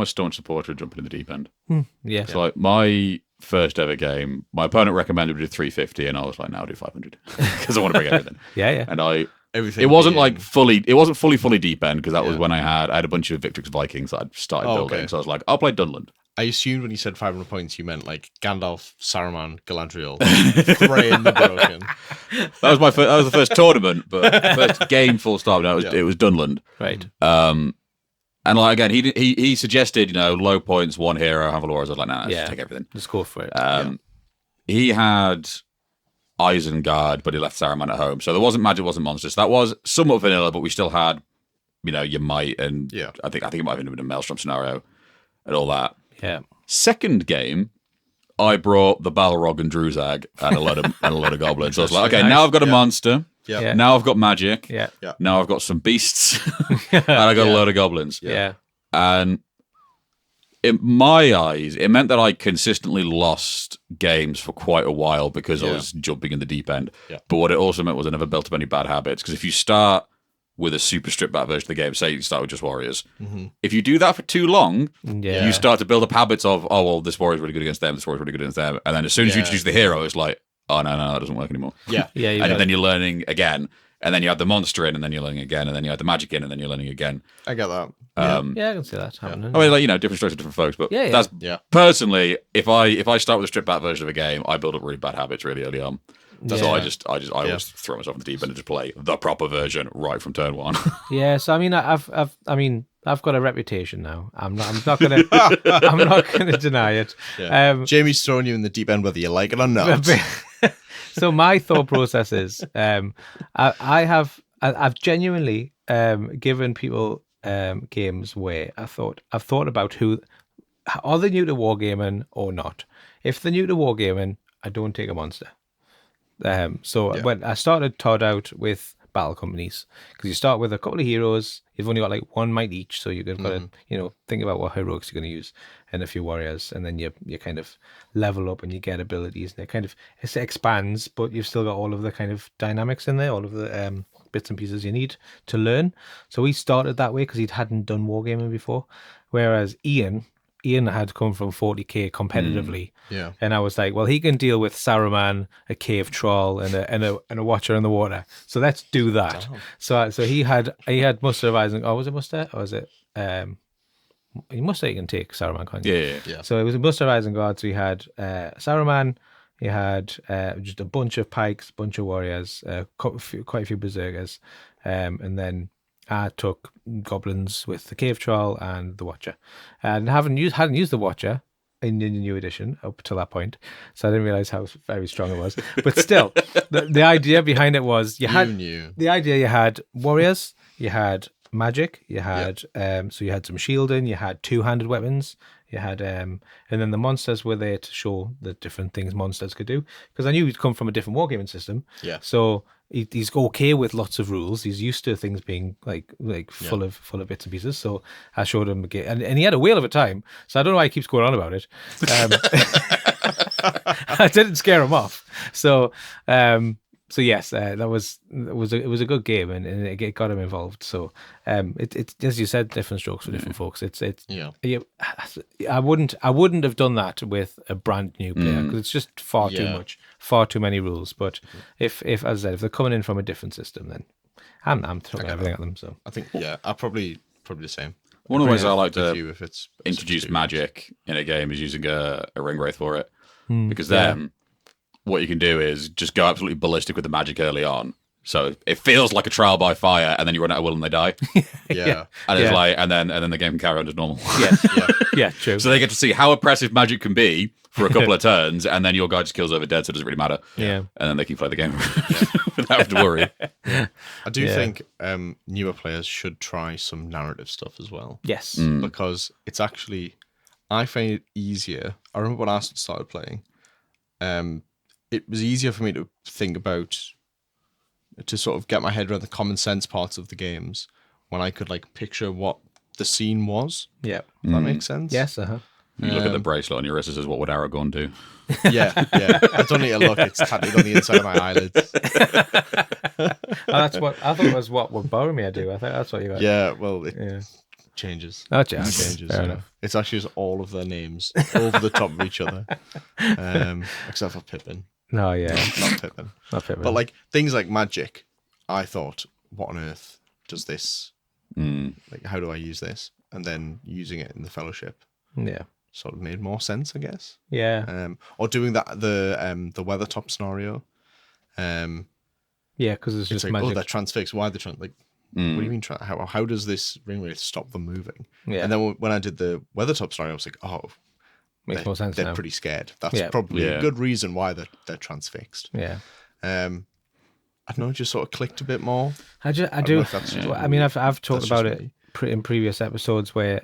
a staunch supporter of jumping in the deep end. Yeah. So like my first ever game, my opponent recommended we do 350, and I was like, "Now I'll do 500 because I want to bring everything." Yeah. And Everything it wasn't being- like fully, it wasn't fully deep end because that was when I had a bunch of Victrix Vikings that I'd started building. okay. So I was like, I'll play Dunland. I assumed when you said 500 points, you meant like Gandalf, Saruman, Galadriel, Thrain the Broken. That was the first tournament, but first game full stop. No, it was Dunland. Right. And like again, he suggested low points, one hero, handful of wars. I was like, nah, just take everything. Just go for it. He had Isengard, but he left Saruman at home, so there wasn't magic, wasn't monsters. That was somewhat vanilla, but we still had your might, and I think it might have been a Maelstrom scenario and all that. Yeah. Second game, I brought the Balrog and Druzag and a load of goblins. So I was like, okay, now I've got a monster. Yeah. Now I've got magic. Yeah. Now I've got some beasts, and I got a load of goblins. Yeah. And in my eyes, it meant that I consistently lost games for quite a while because I was jumping in the deep end. Yeah. But what it also meant was I never built up any bad habits. Because if you start with a super stripped back version of the game, say you start with just warriors, if you do that for too long, you start to build up habits of, oh, well, this warrior's really good against them, this warrior's really good against them. And then as soon as you introduce the hero, it's like, oh, no, that doesn't work anymore. Yeah. Yeah. And then you're learning again. And then you add the monster in, and then you're learning again. And then you add the magic in, and then you're learning again. I get that. Yeah, I can see that happening. I mean, like, different strokes for different folks, but that's personally, if I start with a stripped back version of a game, I build up really bad habits really early on. So I always throw myself in the deep end and just play the proper version right from turn one. Yeah, so I mean, I've got a reputation now. I'm not gonna deny it. Yeah. Jamie's throwing you in the deep end whether you like it or not. So my thought process is, I've genuinely given people games where I've thought about who are they new to wargaming or not. If they're new to wargaming, I don't take a monster. When I started Todd out with battle companies, because you start with a couple of heroes, you've only got like one might each, so you've got to think about what heroics you're going to use and a few warriors, and then you kind of level up and you get abilities, and it expands, but you've still got all of the kind of dynamics in there, all of the bits and pieces you need to learn. So we started that way because he hadn't done wargaming before, whereas Ian had come from 40k competitively, and I was like, well, he can deal with Saruman, a cave troll, and a watcher in the water. So let's do that. So he had Muster of Isengard. Oh, was it Muster? Or was it? Muster you can take Saruman, can't you? Yeah. So it was a Muster of Isengard. So he had Saruman. He had just a bunch of pikes, a bunch of warriors, quite a few berserkers, and then I took goblins with the cave troll and the watcher, and hadn't used the watcher in the new edition up till that point, so I didn't realize how very strong it was. But still, the idea behind it was you had warriors, you had magic, you had so you had some shielding, you had two-handed weapons, you had and then the monsters were there to show the different things monsters could do, because I knew he'd come from a different wargaming system. So he's okay with lots of rules. He's used to things being like full of bits and pieces. So I showed him again, and he had a whale of a time. So I don't know why he keeps going on about it. I didn't scare him off. So So yes, that was it was a good game, and it got him involved. So it's as you said, different strokes for different folks. It's Yeah. I wouldn't have done that with a brand new player because it's just far too Yeah. much, far too many rules. But if as I said, if they're coming in from a different system, then I'm throwing everything at them. So I think I'll probably the same. One of the ways I like With to you if it's introduce too magic in a game is using a ring wraith for it, because yeah. then what you can do is just go absolutely ballistic with the magic early on. So it feels like a trial by fire, and then you run out of will and they die. Yeah. And it's Yeah. like, and then the game can carry on as normal. Yes, Yeah. yeah, true. So they get to see how oppressive magic can be for a couple of turns, and then your guy just kills over dead, so it doesn't really matter. Yeah. And then they can play the game without having to worry. I do Yeah. think newer players should try some narrative stuff as well. Yes. Because it's actually, I find it easier. I remember when I started playing, it was easier for me to think about, to sort of get my head around the common sense parts of the games when I could like picture what the scene was. Yeah. Does that make sense? Yes. Uh huh. You look at the bracelet on your wrist and says, what would Aragorn do? Yeah. I don't need to look. It's tattooed on the inside of my eyelids. That's what I thought it was. What would Boromir do? I think that's what you got. Yeah. Well, it Yeah. changes. Oh, It yeah, okay, changes. fair Yeah. enough. It's actually just all of their names over the top of each other, except for Pippin. No, yeah. Not Pippin. Not Pippin. But like things like magic, I thought, what on earth does this? Like, how do I use this? And then using it in the Fellowship yeah. sort of made more sense, I guess. Yeah. Or doing that the Weathertop scenario. Yeah, because it's It's just like, magic. oh, they're transfixed. Why are they like? What do you mean? How does this ring wraith stop them moving? Yeah. And then when I did the Weathertop scenario, I was like, oh, Makes more sense they're now. pretty scared. That's Yeah. probably Yeah. a good reason why they're transfixed. Yeah. I don't know, it just sort of clicked a bit more. I do. know if that's just I mean, I've talked that's about just it me. in previous episodes where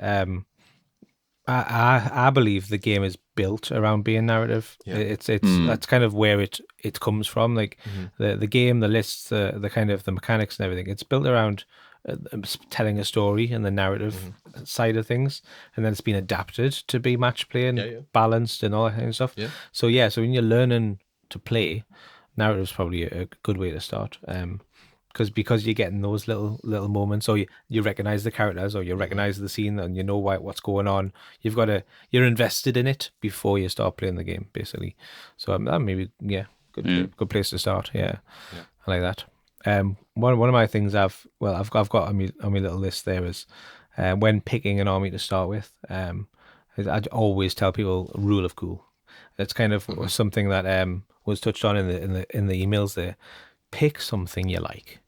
I believe the game is built around being narrative. Yeah. It's that's kind of where it comes from. Like the game, the lists, the kind of the mechanics and everything. It's built around telling a story and the narrative side of things, and then it's been adapted to be match play and Yeah. balanced and all that kind of stuff. Yeah. So so when you're learning to play, narrative's probably a good way to start. Because you're getting those little moments, or you recognize the characters, or you recognize the scene, and you know what's going on. You're invested in it before you start playing the game, basically. So that maybe good place to start. Yeah. I like that. One of my things I've got on my little list there is when picking an army to start with. I'd always tell people rule of cool. It's kind of something that was touched on in the emails there. Pick something you like.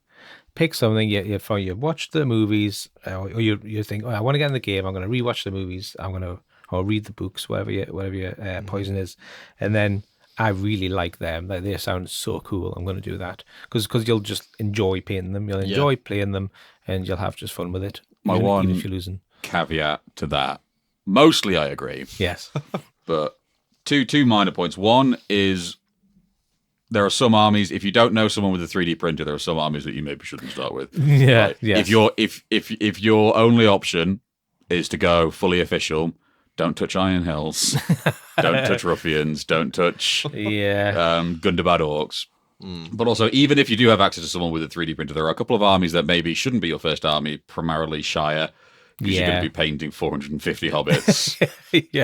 Pick something you watch the movies, or you think, oh, I want to get in the game. I'm going to rewatch the movies. Or read the books, whatever your poison is, and then I really like them. Like, they sound so cool. I'm going to do that because you'll just enjoy painting them. You'll enjoy playing them, and you'll have just fun with it. Even if you're losing. Caveat to that, mostly I agree. Yes. But two minor points. One is there are some armies. If you don't know someone with a 3D printer, there are some armies that you maybe shouldn't start with. Yeah. Like, Yes. if your only option is to go fully official, don't touch Iron Hills, don't touch Ruffians, don't touch Gundabad Orcs. But also, even if you do have access to someone with a 3D printer, there are a couple of armies that maybe shouldn't be your first army, primarily Shire, because you're going to be painting 450 hobbits,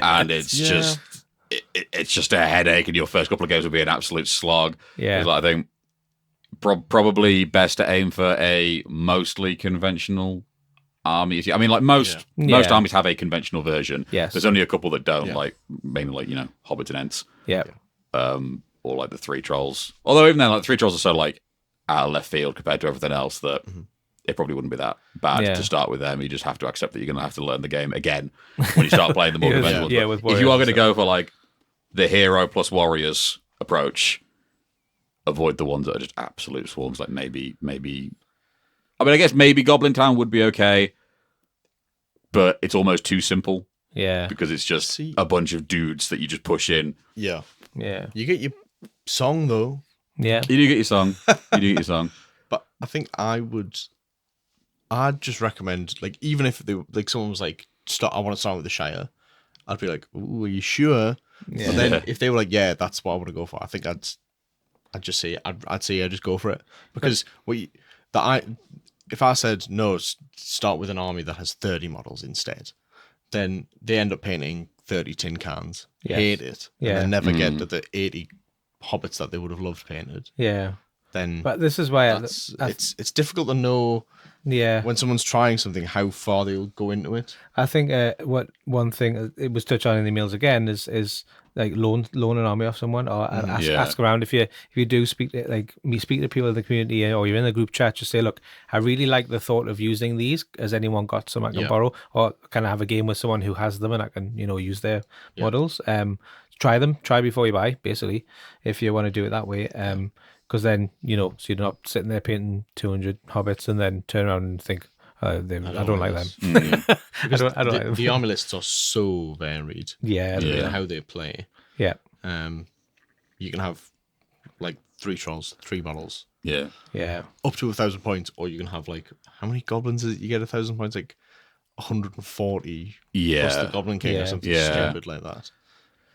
and it's just it's just a headache, and your first couple of games will be an absolute slog. Yeah. Like, I think probably best to aim for a mostly conventional army. I mean, like most armies have a conventional version. Yes. There's only a couple that don't, like mainly like hobbits and ents. Yeah. Or like the three trolls. Although even then, like the three trolls are so like out of left field compared to everything else that it probably wouldn't be that bad to start with them. You just have to accept that you're going to have to learn the game again when you start playing the more conventional ones. Yeah, But with if warriors you are going to and go for like the hero plus warriors approach, avoid the ones that are just absolute swarms. Like maybe. I mean, I guess maybe Goblin Town would be okay, but it's almost too simple. Yeah. Because it's just a bunch of dudes that you just push in. Yeah. Yeah. You get your song though. Yeah. You do get your song. But I think I'd just recommend, like, even if someone was like, I want to start with the Shire, I'd be like, ooh, are you sure? Yeah. But then if they were like, yeah, that's what I want to go for, I think I'd I'd say just go for it, because if I said no, start with an army that has 30 models instead, then they end up painting 30 tin cans, hate it, and then never get to the 80 hobbits that they would have loved painted. Yeah. Then, But this is why it's difficult to know. Yeah. When someone's trying something, how far they'll go into it. I think what one thing it was touched on in the emails again is like loan an army off someone, or ask around if you do speak to people in the community, or you're in a group chat, just say, look, I really like the thought of using these. Has anyone got some I can borrow, or can I have a game with someone who has them and I can use their models? Try before you buy, basically, if you want to do it that way. Because then, so you're not sitting there painting 200 hobbits and then turn around and think, I don't like them. I don't like them. The army lists are so varied. Yeah. How they play. Yeah. You can have like 3 trolls, 3 models. Yeah. Yeah. Up to 1,000 points, or you can have like, how many goblins is it you get 1,000 points? Like 140 plus the Goblin King or something stupid like that.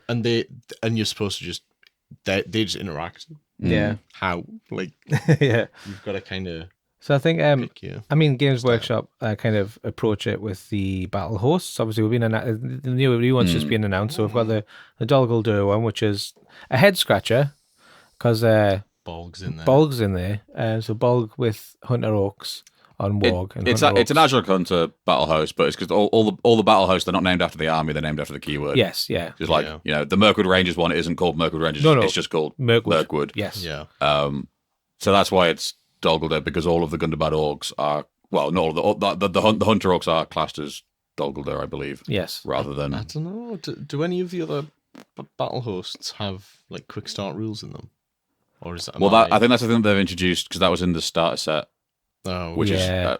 And you're supposed to just they just interact. Yeah. How? Like, yeah. You've got to kind of. So I think, I mean, Games Workshop kind of approach it with the battle hosts. Obviously, the new one's just been announced. So we've got the Dol Guldur one, which is a head scratcher because Bolg's in there. So Bolg with Hunter Orcs on Warg. It's an Azog Hunter battle host, but it's because all the battle hosts, they're not named after the army, they're named after the keyword. Yes, yeah. Just like, the Mirkwood Rangers one isn't called Mirkwood Rangers, it's just called Mirkwood. Yes. Yeah. So that's why it's Dol Guldur, because all of the Gundabad orcs are, well, not all of the Hunter orcs are classed as Dol Guldur, I believe. Yes. Rather than... I don't know. Do any of the other battle hosts have like quick start rules in them? Or is that... I think that's the thing they've introduced, because that was in the starter set. Oh, which is yes,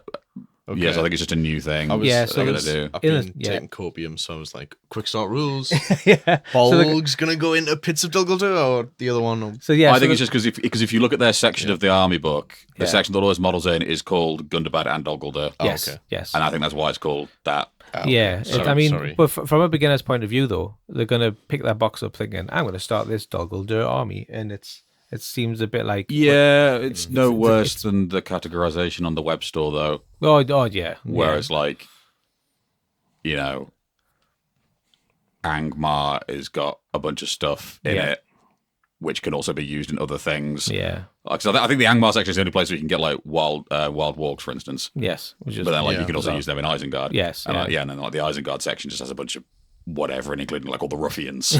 I think it's just a new thing. I've been taking copium, so I was like, quick start rules. Yeah, Bolg's gonna go into Pits of Dol Guldur, or the other one. So yeah, I think it's just because if you look at their section of the army book, the section that all those models in is called Gundabad and Dol Guldur. Yes, yes, and I think that's why it's called that. But from a beginner's point of view, though, they're gonna pick that box up thinking, I'm gonna start this Dol Guldur army, and it seems a bit like... Yeah, it's no worse than the categorization on the web store, though. Oh yeah. Whereas, like, Angmar has got a bunch of stuff in it, which can also be used in other things. Yeah. Like, so I think the Angmar section is the only place where you can get, like, wild walks, for instance. Yes. But then, like, you can also use them in Isengard. Yes. And, and then, like, the Isengard section just has a bunch of whatever, including like all the ruffians.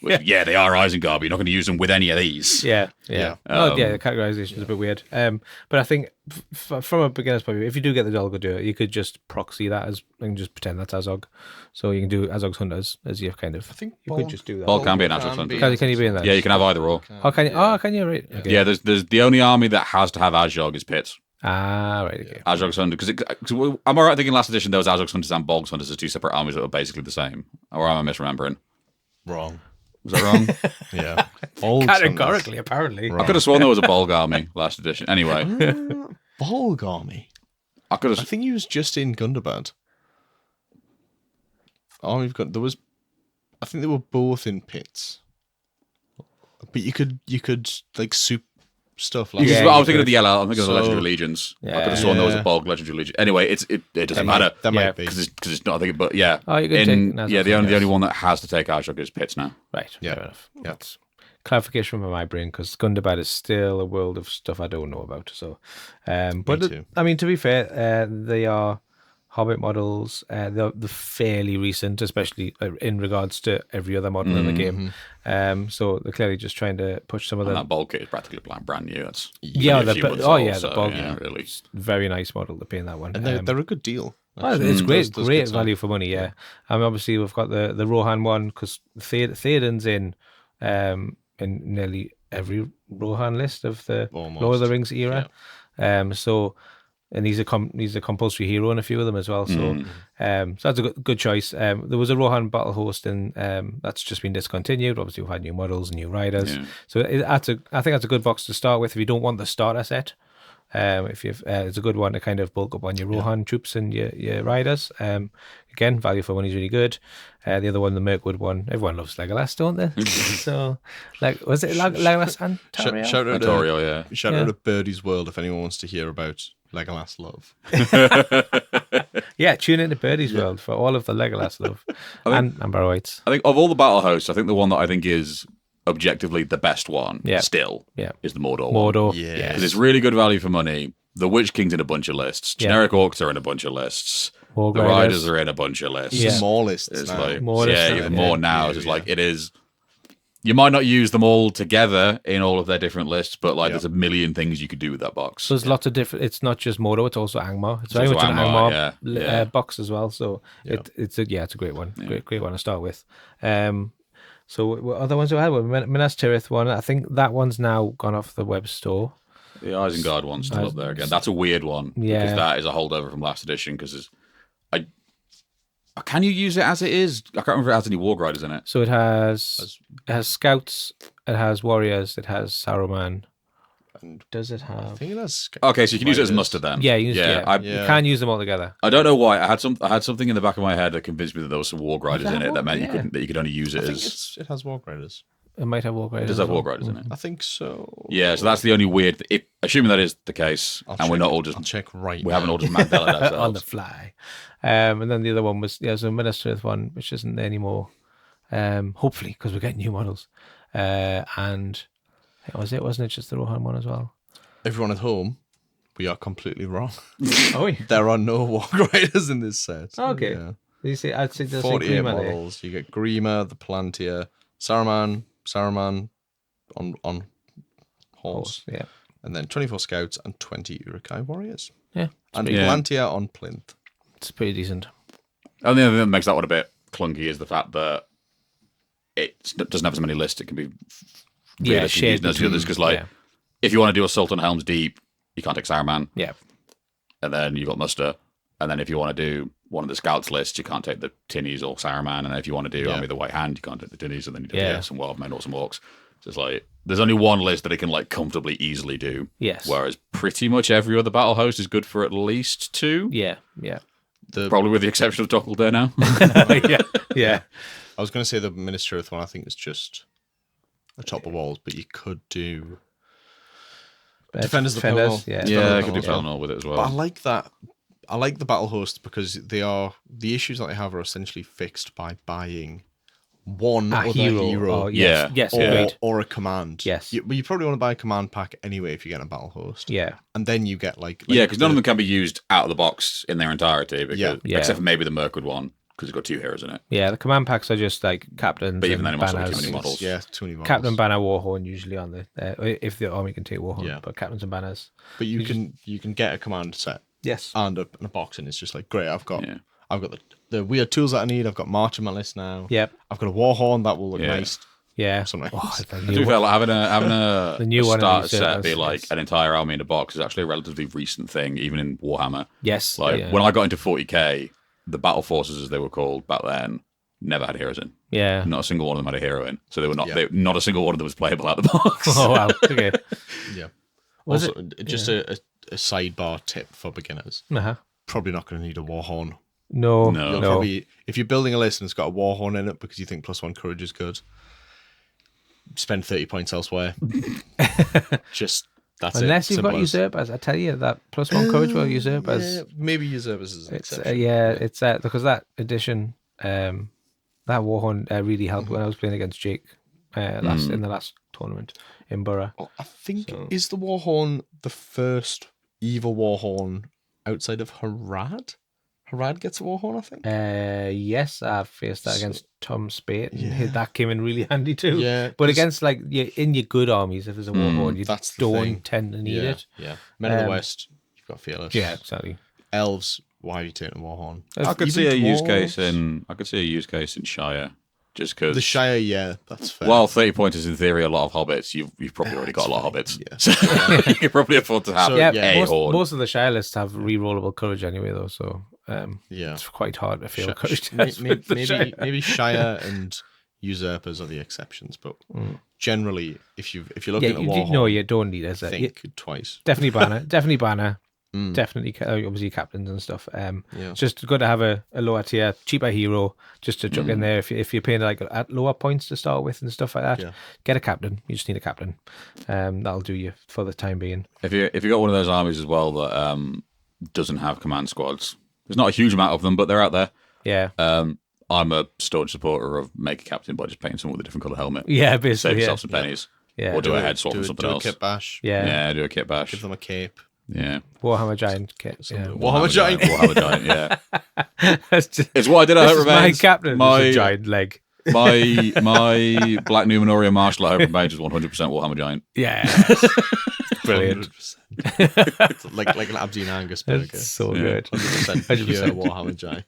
Which, they are Isengard, but you're not going to use them with any of these. The categorization is a bit weird. But I think from a beginner's point of view, if you do get the Dol Guldur, you could just proxy that and just pretend that's Azog. So you can do Azog's Hunters as you kind of. I think you could just do that. Bolg can be an Azog's Hunter. Can you be in that? Yeah, you can have either or. Can you? Oh, can you? Right. Okay. Yeah, there's the only army that has to have Azog is Pits. Ah, right. Okay. Azog's Hunter, because I'm alright thinking last edition there was Azog's Hunters and Bolg's Hunters as 2 separate armies that were basically the same. Or am I misremembering? Wrong. Was that wrong? Yeah. Categorically, apparently. I could have sworn there was a Bolg army last edition. Anyway. Bolg army? I think he was just in Gundabad. I think they were both in Pits. But you could like soup stuff like I was thinking of the LL. I'm thinking of the Legendary Legions. Yeah. I could have sworn there was a Bolg Legendary Legion. Anyway, it doesn't matter. That might be because it's not. I think, but yeah. Oh, you could take the only one that has to take Azog is Pits now. Right. Yeah. Fair enough. Yeah. That's clarification from my brain, because Gundabad is still a world of stuff I don't know about. So, but too. I mean, to be fair, they are Hobbit models. They're fairly recent, especially in regards to every other model in the game. So they're clearly just trying to push some of them. That Bolg kit is practically brand new. It's the Bolg. Really very nice model to paint that one. And they're a good deal. It's great value for money. Yeah, obviously we've got the Rohan one, because Theoden's in nearly every Rohan list of the Lord of the Rings era. Yeah. And he's a compulsory hero in a few of them as well. So, so that's a good choice. There was a Rohan battle host, and that's just been discontinued. Obviously, we've had new models and new riders. Yeah. So I think that's a good box to start with if you don't want the starter set. If you've, it's a good one to kind of bulk up on your Rohan troops and your riders. Again, value for money is really good. The other one, the Mirkwood one, everyone loves Legolas, don't they? So, like, was it Legolas and Tauriel? Shout out Artorial, yeah. Shout out to Birdie's World if anyone wants to hear about Legolas love. Yeah, tune into Birdie's World for all of the Legolas love and Barrow-wights. I think of all the battle hosts, I think the one that I think is objectively the best one still is the Mordor one. Mordor, Yeah. Because it's really good value for money. The Witch King's in a bunch of lists. Generic Orcs are in a bunch of lists. Warg The Riders. Riders are in a bunch of lists. Yeah. More lists It's now. like, More lists now, even yeah. more now. Yeah, It's just yeah. like it is. You might not use them all together in all of their different lists, but like there's a million things you could do with that box. So there's lots of different. It's not just Mordor; it's also Angmar. It's very also much an Angmar, Angmar box as well. So it's a great one. Great one to start with. So what other ones do I have? Minas Tirith one. I think that one's now gone off the web store. The Isengard one's still up there again. That's a weird one because that is a holdover from last edition. Because can you use it as it is? I can't remember if it has any Warg Riders in it. So it has scouts, it has warriors, it has Saruman. And Does it I have? think it has. Okay, so you can use it as Riders. mustard then. Yeah, you can use them all together. I don't know why. I had something in the back of my head that convinced me that there was some Warg Riders in it that meant you could only use it I think as. it has Warg Riders. It might have Warg It Riders. does have as well. Warg Riders in it. I think so. Yeah, so that's the only weird. Assuming that is the case, we're not all just. I'll check right. We haven't all just Mandela ourselves. on the fly. And then the other one was so Minas Tirith one, which isn't there anymore. Hopefully, because we're getting new models. And that was it, wasn't it? Just the Rohan one as well. Everyone at home, we are completely wrong. Oh, yeah. There are no Warg Riders in this set. Okay. Yeah. You see, I'd say there's 48 Grima there. models. You get Grima, the Palantir, Saruman on horse, Yeah. and then 24 scouts and 20 Uruk-hai warriors. Yeah. And Yeah. Palantir on plinth. It's pretty decent. And the other thing that makes that one a bit clunky is the fact that it doesn't have as many lists. It can be Shared as the others because, like, if you want to do a Sultan Helm's Deep, you can't take Saruman, Yeah. and then you got Muster, and then if you want to do one of the Scouts lists, you can't take the Tinnies or Saruman, and then if you want to do Army of the White Hand, you can't take the Tinnies, and then you do some Wild Men or some Orcs. So it's like there's only one list that it can like comfortably easily do. Yes. Whereas pretty much every other battle host is good for at least two. Yeah. Yeah. Probably with the exception of Dockle now. yeah. Yeah. I was going to say the Minas Tirith one, I think, is just a top of walls, but you could do Defenders of the Pelennor. Yeah, I could do Pelennor with it as well. But I like that. I like the battle hosts because the issues that they have are essentially fixed by buying one other hero. Yes, agreed. Or a command. Yes. You probably want to buy a command pack anyway if you get a battle host. Yeah. And then you get like because none of them can be used out of the box in their entirety. Because, Yeah. Except for maybe the Mirkwood one, because it's got 2 heroes in it. Yeah, the command packs are just like captains. But even then, it must have banners. too many models. Yeah, too many models. Captain, banner, warhorn usually on the if the army can take warhorn, Yeah. but captains and banners. But you can get a command set Yes. and a box, and it's just like great. I've got the weird tools that I need. I've got March on my list now. Yep. I've got a warhorn that will look nice. Yeah. Sometimes. To be fair, like, having a The new one starter is, set be yes. like an entire army in a box is actually a relatively recent thing, even in Warhammer. Yes. Like when I got into 40k, the battle forces, as they were called back then, never had heroes in. Yeah. Not a single one of them had a hero in, so they were not. Not a single one of them was playable out of the box. Oh wow. Okay. Yeah. Was Also, just a sidebar tip for beginners. Uh-huh. Probably not going to need a warhorn. No. No. Probably, if you're building a list and it's got a warhorn in it because you think +1 courage is good, spend 30 points elsewhere. Just that's Unless it. you've got Simple as. usurpers, I tell you that +1 courage will usurpers. Yeah, maybe usurpers is an It's exception. it's because that edition, that warhorn really helped when I was playing against Jake in the last tournament in Borough. Oh, I think is the warhorn the first evil warhorn outside of Harad? Harad gets a warhorn, I think. Yes, I faced that against Tom Spate, and that came in really handy too. Yeah, but against like in your good armies, if there's a warhorn, you that's the thing. don't tend to need it. Yeah, Men of the West, you've got Fearless. Yeah, exactly. Elves, why are you taking a warhorn? I could Even see a use dwarves? case in Shire, just because The Shire, yeah, that's fair. while 30 points is in theory a lot of hobbits, you've probably already got a lot of hobbits. Yeah. So you can probably afford to have So, Yeah, a horn. most of the Shire lists have re-rollable courage anyway, though, so yeah. it's quite hard to fail courage Maybe, tests with the Shire. maybe Shire and usurpers are the exceptions, but generally, if you're looking at you Warhorn, you don't need as a think twice. definitely banner, definitely obviously captains and stuff. It's just good to have a lower tier, cheaper hero just to chuck in there if you're paying like at lower points to start with and stuff like that. Yeah. Get a captain. You just need a captain. That'll do you for the time being. If you got one of those armies as well that doesn't have command squads, there's not a huge amount of them, but they're out there. Yeah. I'm a staunch supporter of make a captain by just painting someone with a different colour helmet. Yeah, Save basically. yourself some pennies. Yeah. Or do a head swap or something do else. a kit bash. Yeah. Do a kit bash. Give them a cape. Yeah. Warhammer Giant kit. Yeah. Warhammer Giant. Warhammer Giant, yeah. That's just, It's what I did at this Hope is my Remains. captain. My- It's a giant leg. My Black Numenorian Marshal at Hope Remains is 100% Warhammer Giant. Yeah. Brilliant. 100%. It's like an Abzeen Angus burger. That's so Yeah. good. 100% pure Warhammer Giant.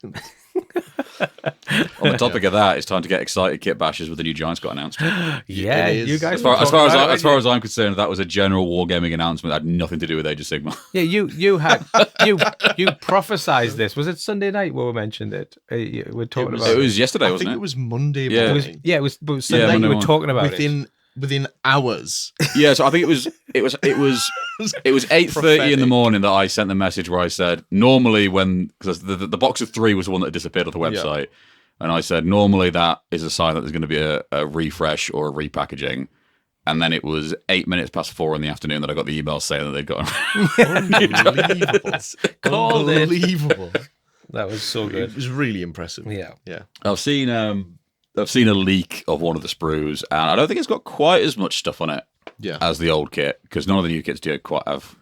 On the topic of that, it's time to get excited. Kit bashes with the new Giants got announced. Yeah, It is. you guys. As far were talking about it, as far as I'm concerned, that was a general wargaming announcement that had nothing to do with Age of Sigmar. yeah, you had you prophesized this. Was it Sunday night where we mentioned it? We're talking about It was yesterday, I wasn't think it? it was Monday Yeah. morning. it was Sunday night Monday you were morning. talking about it. Within hours. Yeah, so I think it was 8:30 in the morning that I sent the message where I said normally because the box of 3 was the one that disappeared off the website, and I said normally that is a sign that there's going to be a refresh or a repackaging, and then it was 8 minutes past 4 in the afternoon that I got the email saying that they'd got Unbelievable. Called it. Unbelievable. That was so It good. was really impressive. Yeah. Yeah. I've seen a leak of one of the sprues, and I don't think it's got quite as much stuff on it Yeah. as the old kit because none of the new kits do quite have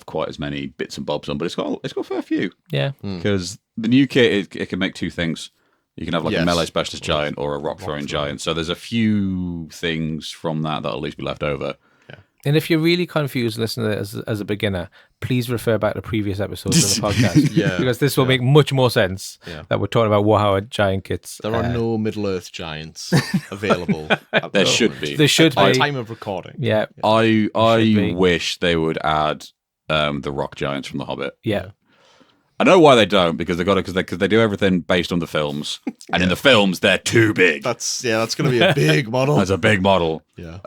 quite as many bits and bobs on, but it's got a fair few. Yeah. Because the new kit it can make two things. You can have like a Yes. melee specialist giant or a rock throwing giant. So there's a few things from that that'll at least be left over. And if you're really confused listening to it as a beginner, please refer back to previous episodes of the podcast. Yeah. Because this will make much more sense that we're talking about Warhammer Giant kits. There are no Middle Earth giants available. At There the should moment. be. There should At the be. time of recording. Yeah. I be. wish they would add the rock giants from The Hobbit. Yeah. I know why they don't because they do everything based on the films, and in the films they're too big. That's going to be a big model. That's a big model. Yeah.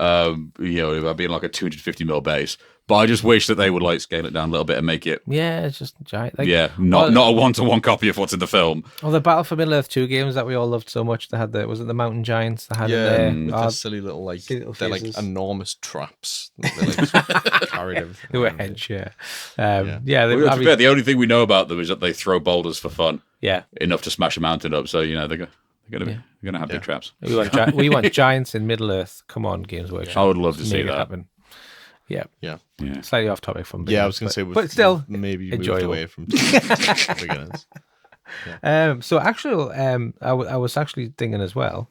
Being like a 250mm base. But I just wish that they would like scale it down a little bit and make it, Yeah, it's just giant. Like, not a 1-to-1 copy of what's in the film. Oh, the Battle for Middle Earth 2 games that we all loved so much. They had was it the Mountain Giants? They had Yeah, it with there. the silly little they're like faces. enormous traps. They like carried everything. They were around. hedge, yeah. Yeah. Yeah, they, Well, to I be mean, fair, the only thing we know about them is that they throw boulders for fun, yeah. enough to smash a mountain up. So they're gonna have big traps. We want giants in Middle Earth. Come on, Games Workshop. I would love to see Make it that. happen. Yeah. Yeah. Yeah. Slightly off topic from Yeah, I beginners, was going to say, but still maybe moved enjoyable. away from beginners. So actually, I was actually thinking as well.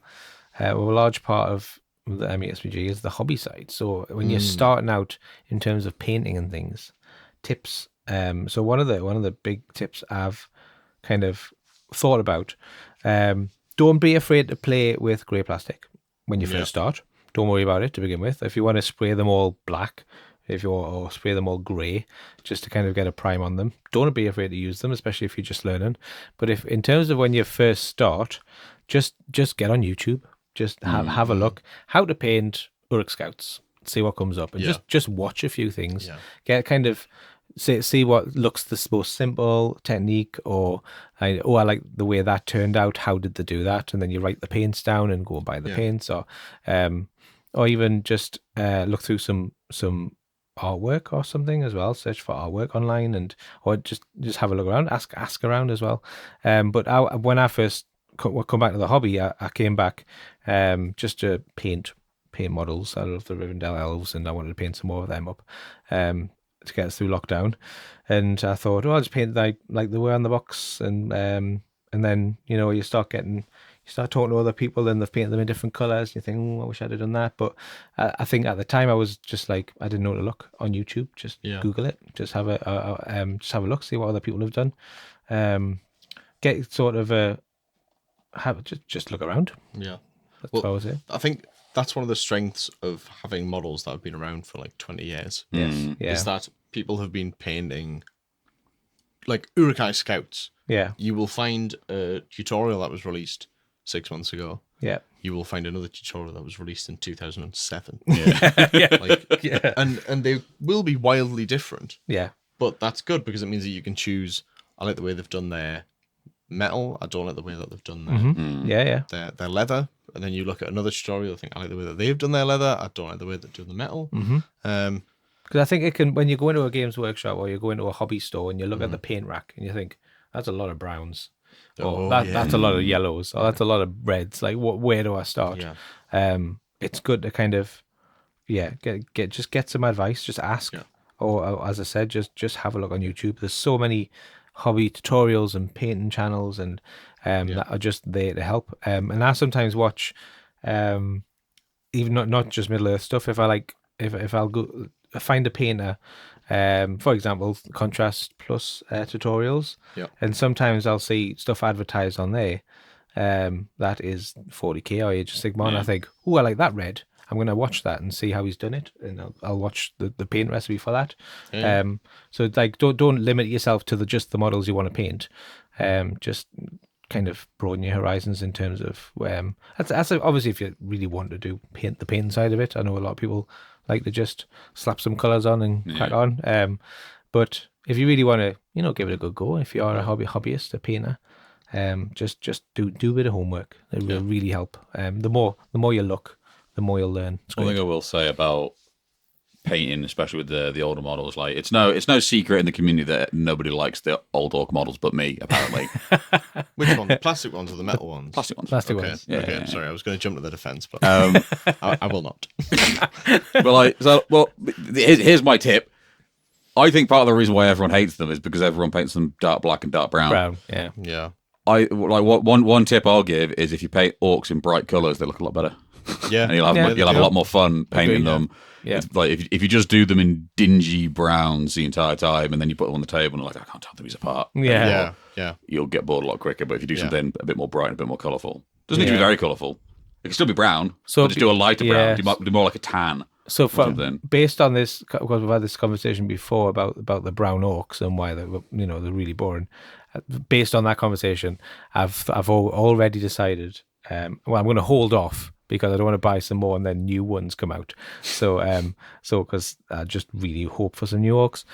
A large part of the MESPG is the hobby side. So when you're starting out in terms of painting and things, tips. So one of the big tips I've kind of thought about. Don't be afraid to play with grey plastic when you first start. Don't worry about it to begin with. If you want to spray them all black, or spray them all grey, just to kind of get a prime on them, don't be afraid to use them, especially if you're just learning. But if in terms of when you first start, just get on YouTube, just have a look how to paint Uruk Scouts, see what comes up, and just watch a few things, get kind of see what looks the most simple technique, or I like the way that turned out. How did they do that? And then you write the paints down and go and buy the paints, or even just look through some artwork or something as well. Search for artwork online, or just have a look around. Ask around as well. But when I first come back to the hobby, I came back just to paint models out of the Rivendell elves, and I wanted to paint some more of them up. To get us through lockdown, and I thought, I'll just paint like they were on the box, and then you start talking to other people, and they've painted them in different colours. And you think, I wish I'd have done that, but I think at the time I was just like, I didn't know to look on YouTube. Just Google it, just have a look, see what other people have done, get sort of just look around. Yeah, that's what I was saying. I think that's one of the strengths of having models that have been around for like 20 years. Yes, Is that people have been painting like Uruk-hai Scouts. Yeah. You will find a tutorial that was released 6 months ago. Yeah. you will find another tutorial that was released in 2007. Yeah. Yeah. Like, Yeah. and they will be wildly different, Yeah. but that's good because it means that you can choose. I like the way they've done their metal. I don't like the way that they've done their Mm-hmm. Yeah. their leather. And then you look at another tutorial, I think I like the way that they've done their leather. I don't like the way that they've done the metal. Mm-hmm. Because I think it can, when you go into a games workshop or you go into a hobby store and you look at the paint rack and you think, that's a lot of browns. Or that's a lot of yellows. Or that's a lot of reds. Like, where do I start? Yeah. It's good to kind of, get some advice. Just ask. Yeah. Or as I said, just have a look on YouTube. There's so many hobby tutorials and painting channels and that are just there to help. And I sometimes watch, even not just Middle Earth stuff. If I'll go find a painter, for example, Contrast Plus tutorials, and sometimes I'll see stuff advertised on there that is 40k or Age of Sigmar, and I think, oh, I like that red. I'm going to watch that and see how he's done it, and I'll watch the paint recipe for that. So like, don't limit yourself to just the models you want to paint. Just kind of broaden your horizons in terms of that's obviously if you really want to do the painting side of it. I know a lot of people like to just slap some colors on and crack on. But if you really want to, give it a good go, if you are a hobbyist, a painter, just do a bit of homework. It will really help. The more you look, the more you'll learn. One thing I will say about painting, especially with the older models, like it's no secret in the community that nobody likes the old orc models but me, apparently. Which one? The plastic ones or the metal ones? Plastic ones. Plastic Okay. ones. Okay. Sorry, I was going to jump to the defense, but Um, I will not. but here's my tip. I think part of the reason why everyone hates them is because everyone paints them dark black and dark brown. Brown, yeah. Yeah. One tip I'll give is if you paint orcs in bright colours, they look a lot better. Yeah. And you'll have a lot more fun painting them. Yeah. It's like if you just do them in dingy browns the entire time and then you put them on the table and you're like, I can't tell these apart. Yeah. Yeah. You'll get bored a lot quicker. But if you do something a bit more bright and a bit more colourful, doesn't need to be very colourful. It can still be brown. So but just do a lighter brown. yes. Do more like a tan. So based on this, because we've had this conversation before about the brown orcs and why they're really boring. Based on that conversation, I've already decided. I'm going to hold off because I don't want to buy some more and then new ones come out. So because I just really hope for some new orcs.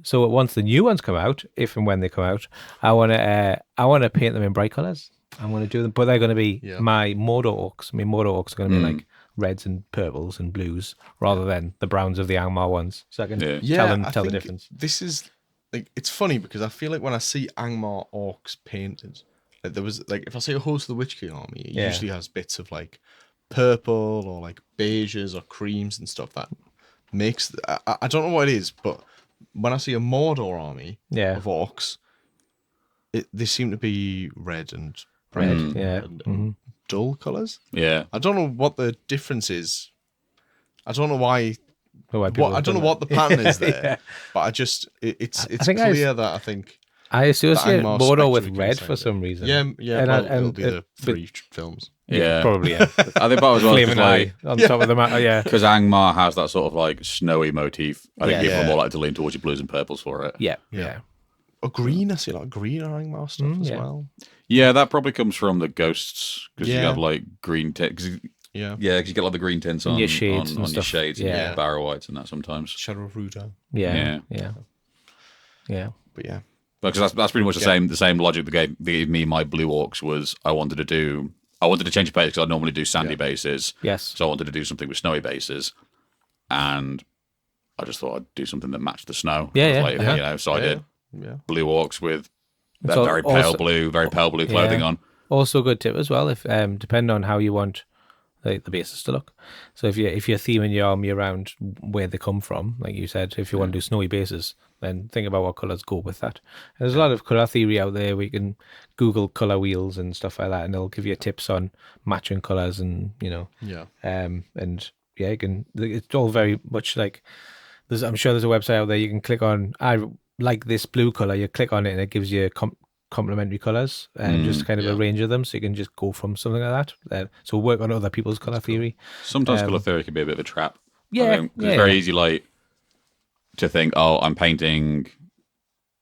So once the new ones come out, if and when they come out, I want to paint them in bright colours. I'm going to do them, but they're going to be my Mordor orcs. My Mordor orcs are going to be like reds and purples and blues rather than the browns of the Angmar ones. So I can tell the difference. This is like, it's funny because I feel like when I see Angmar orcs painted, like there was like, if I see a Host of the Witch King army, it usually has bits of like purple or like beiges or creams and stuff that makes. I don't know what it is, but when I see a Mordor army of orcs, they seem to be red and and dull colours. Yeah, I don't know what the difference is. I don't know why. I don't know what the pattern is there, but it's clear that I think I associate Angmar Mordor with spectrum red can for say some reason. and it'll be the three films. Yeah, probably. Yeah. I think part as well Flaming eye on top of the map. Yeah, because Angmar has that sort of like snowy motif. I think people Yeah. are more likely to lean towards your blues and purples for it. yeah. Or green, I see a lot of green Angmar stuff as well. Yeah, that probably comes from the ghosts because you Yeah. have like green tints. Yeah. Because you get like the green tints on your shades and your stuff. shades and Yeah. your barrow whites and that sometimes. Shadow of Ruda. Yeah. But yeah. Because that's pretty much the same logic that gave me my blue orcs was I wanted to change the base because I normally do sandy bases. Yes. So I wanted to do something with snowy bases, and I just thought I'd do something that matched the snow. So I did blue orcs with that very pale blue clothing on. Also a good tip as well, if depending on how you want the bases to look. So if you're theming your army around where they come from, like you said, if you want to do snowy bases, then think about what colours go with that. There's a lot of colour theory out there where you can Google colour wheels and stuff like that, and they'll give you tips on matching colours and you can. It's all very much like. I'm sure there's a website out there you can click on. I like this blue colour. You click on it and it gives you complementary colours and just kind of a range of them, so you can just go from something like that. So work on other people's colour theory. Sometimes colour theory can be a bit of a trap. Yeah, it's very easy, like to think, oh, I'm painting.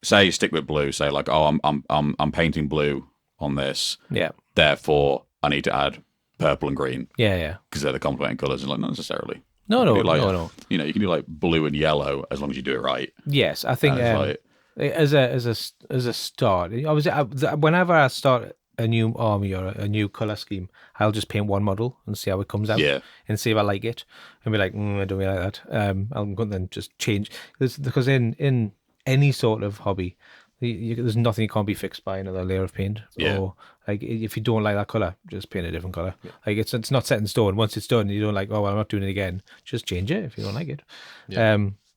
Say stick with blue. Say like, oh, I'm painting blue on this. Yeah. Therefore, I need to add purple and green Yeah. because they're the complementing colours. And like, not necessarily. No. You can do, like, No. You know, you can do like blue and yellow as long as you do it right. Yes, I think And it's as a start, obviously, whenever I start a new army or a new color scheme, I'll just paint one model and see how it comes out, Yeah. and see if I like it, and be like, I don't really like that. I'll go and then just change because in any sort of hobby, there's nothing that can't be fixed by another layer of paint. Yeah. Or like if you don't like that color, just paint a different color. Like it's not set in stone. Once it's done, you don't like, oh well, I'm not doing it again. Just change it if you don't like it. Yeah.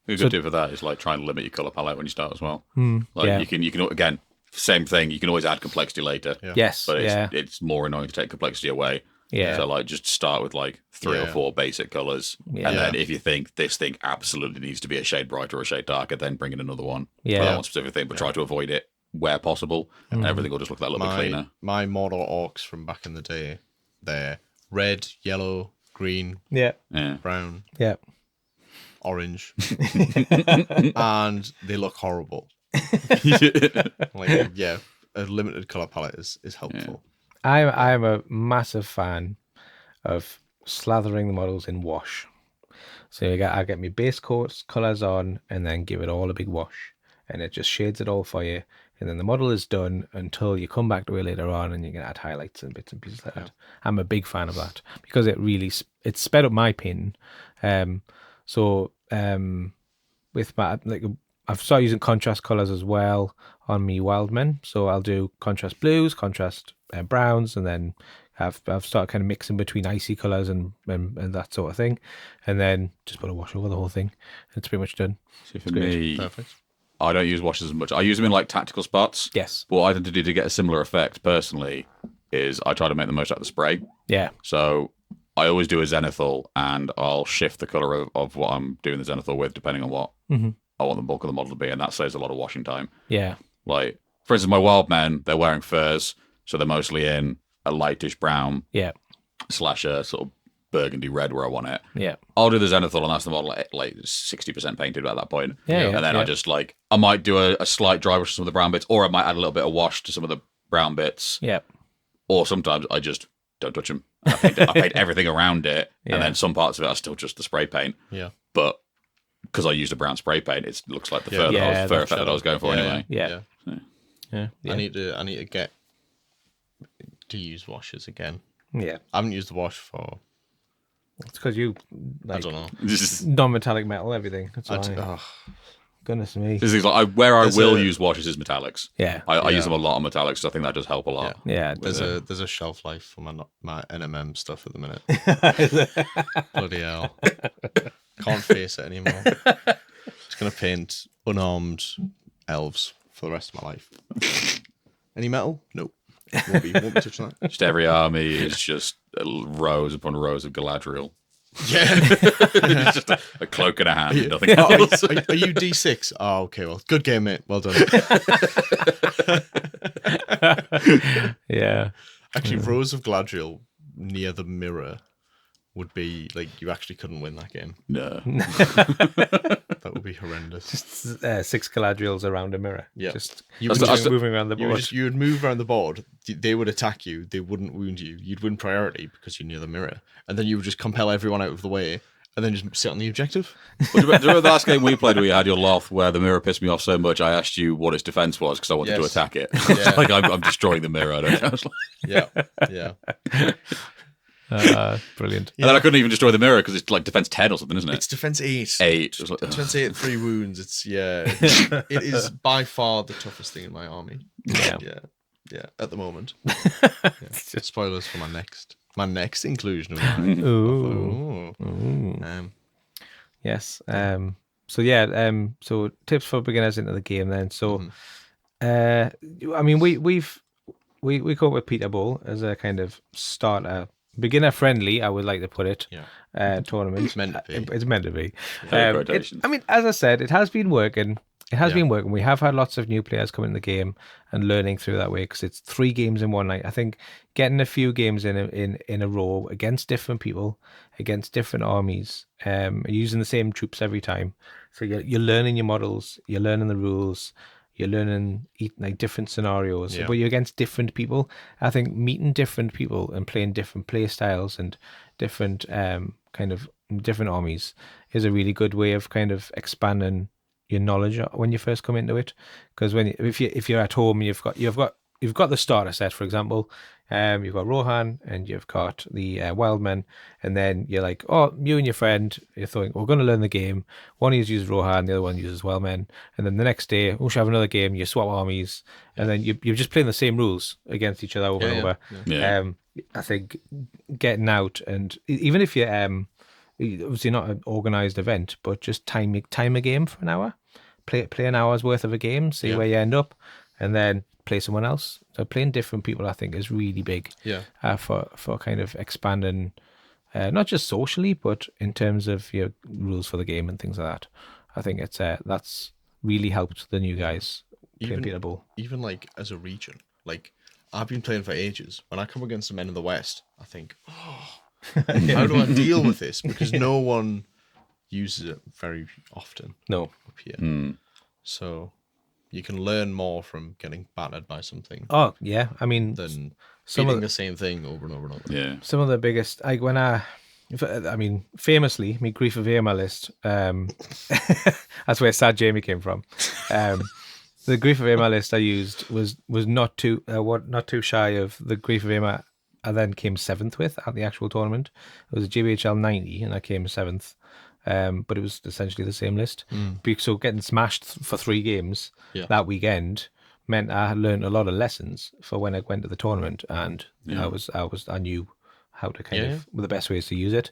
A good tip for that is like trying to limit your color palette when you start as well. Like yeah. you can again, same thing. You can always add complexity later. Yeah. Yes. But yeah. it's more annoying to take complexity away. Yeah. So like just start with like 3 or 4 basic colors, Yeah. and then if you think this thing absolutely needs to be a shade brighter or a shade darker, then bring in another one Yeah. for that one specific thing. But try to avoid it where possible, and everything will just look that little bit cleaner. My model orcs from back in the day, they're red, yellow, green, Yeah. Yeah. brown, Yeah. orange, and they look horrible. Like, yeah, a limited color palette is helpful. I'm a massive fan of slathering the models in wash. So I get my base coats, colours on, and then give it all a big wash, and it just shades it all for you. And then the model is done until you come back to it later on, and you can add highlights and bits and pieces like that. I'm a big fan of that because it sped up my painting. With my I've started using contrast colours as well on me Wildmen. So I'll do contrast blues, contrast browns, and then I've started kind of mixing between icy colours and that sort of thing, and then just put a wash over the whole thing. It's pretty much done. See, for me, Perfect. I don't use washes as much. I use them in like tactical spots. Yes. But what I tend to do to get a similar effect personally is I try to make the most out of the spray. Yeah. So I always do a zenithal, and I'll shift the color of what I'm doing the zenithal with depending on what I want the bulk of the model to be, and that saves a lot of washing time. Yeah. Like, for instance, my wild men, they're wearing furs, so they're mostly in a lightish brown Yeah. / a sort of burgundy red where I want it. Yeah. I'll do the zenithal, and that's the model like 60% painted at that point. Yeah, And then I just I might do a slight dry wash to some of the brown bits, or I might add a little bit of wash to some of the brown bits. Yeah. Or sometimes I just don't touch them. I paint everything around it, Yeah. and then some parts of it are still just the spray paint. Yeah. But because I used a brown spray paint, it looks like the fur, Yeah, fur effect that I was going for anyway. Yeah. Yeah. Yeah. I need to get to use washes again. Yeah. I haven't used the wash for It's because you I don't know. non-metallic metal everything. That's I why. d- ugh. Goodness me. This is like where I There's will a- use washes is metallics. Yeah. I use Yeah. them a lot on metallics, so I think that does help a lot. Yeah. There's a shelf life for my NMM stuff at the minute. Bloody hell. Can't face it anymore. Just gonna paint unarmed elves for the rest of my life. Any metal? Nope. Won't be touching that. Just every army is just rows upon rows of Galadriel. Yeah. It's just a cloak and a hand, nothing Oh, else. are you D6? Oh, okay. Well, good game, mate. Well done. Yeah. Actually, rows of Galadriel near the mirror would be like you actually couldn't win that game. No. That would be horrendous. 6 Galadriels around a mirror. Yeah. Just You That's would, the- just, moving around the board. you would move around the board. They would attack you. They wouldn't wound you. You'd win priority because you're near the mirror, and then you would just compel everyone out of the way, and then just sit on the objective. Well, do you remember the last game we played where you had your loft where the mirror pissed me off so much I asked you what its defense was because I wanted to Yes. attack it. Yeah. Like I'm destroying the mirror. I don't know. I was like- Yeah, yeah. Brilliant. And then I couldn't even destroy the mirror because it's like defense 10 or something, isn't it? It's defense 8. 8. It was like, ugh. Defense 8, 3 wounds. It is by far the toughest thing in my army. Yeah. Yeah. At the moment. Yeah. Spoilers for my next inclusion of mine. Ooh. Ooh. Yes. So tips for beginners into the game then. So I mean we come up with Peter Bowl as a kind of starter, beginner friendly, I would like to put it. Tournament. It's meant to be. It's meant to be. Quotations. I mean, as I said, it has been working. It has been working. We have had lots of new players come into the game and learning through that way because it's 3 games in one night. I think getting a few games in a row against different people, against different armies, using the same troops every time. So you're learning your models, you're learning the rules, you're learning like different scenarios, Yeah. but you're against different people. I think meeting different people and playing different play styles and different kind of different armies is a really good way of kind of expanding your knowledge when you first come into it. Because if you're at home, you've got the starter set, for example. You've got Rohan and you've got the Wildmen, and then you're like, oh, you and your friend, you're thinking, we're going to learn the game. One of you uses Rohan, the other one uses Wildmen, and then the next day, we should have another game. You swap armies, and then you're just playing the same rules against each other over and over. Yeah. I think getting out, and even if you're obviously not an organised event, but just time a game for an hour, play an hour's worth of a game, see where you end up, and then play someone else. So playing different people, I think, is really big. For kind of expanding, not just socially, but in terms of your rules for the game and things like that. I think it's that's really helped the new guys playing Peter Bull. Even like as a region, like I've been playing for ages. When I come against the men in the West, I think, how do I deal with this? Because no one uses it very often. No. Up here. So you can learn more from getting battered by something. Oh yeah, I mean, than beating the same thing over and over and over. Yeah. Some of the biggest, like famously, my Grief of Amer list. That's where Sad Jamie came from. The Grief of Amer list I used was not too shy of the Grief of Amer I then came 7th with at the actual tournament. It was a GBHL 90, and I came 7th. But it was essentially the same list. So getting smashed for 3 games that weekend meant I had learned a lot of lessons for when I went to the tournament, and I knew how to kind of the best ways to use it.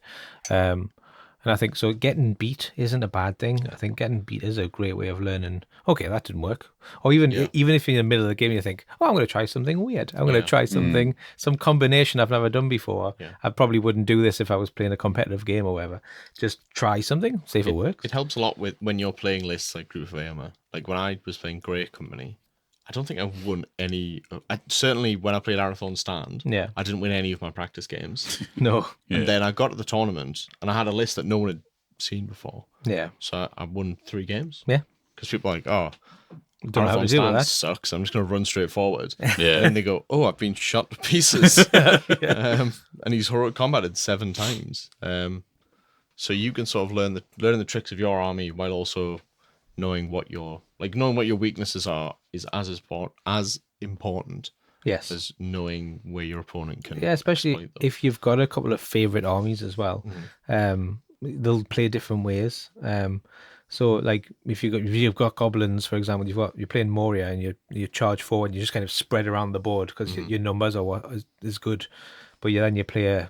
And I think so. Getting beat isn't a bad thing. I think getting beat is a great way of learning. Okay, that didn't work. Or even if you're in the middle of the game, you think, "Oh, I'm going to try something weird. I'm going to try something, some combination I've never done before. I probably wouldn't do this if I was playing a competitive game or whatever. Just try something, see if it works." It helps a lot with when you're playing lists like Group of Amer. Like when I was playing Great Company, I don't think I won any. Certainly when I played Arathorn Stand, I didn't win any of my practice games. No. And then I got to the tournament and I had a list that no one had seen before. Yeah. So I won 3 games. Yeah. Because people are like, oh, don't know how to do Stand that. sucks. I'm just going to run straight forward. Yeah. And then they go, oh, I've been shot to pieces. And he's heroic combated 7 times. So you can sort of learn the tricks of your army while also knowing what your weaknesses are is as important Yes. as knowing where your opponent can. Yeah, especially exploit them. if you've got a couple of favorite armies as well. They'll play different ways. So like if you've got goblins, for example, you're playing Moria and you charge forward, you just kind of spread around the board because your numbers are what is good. But then you play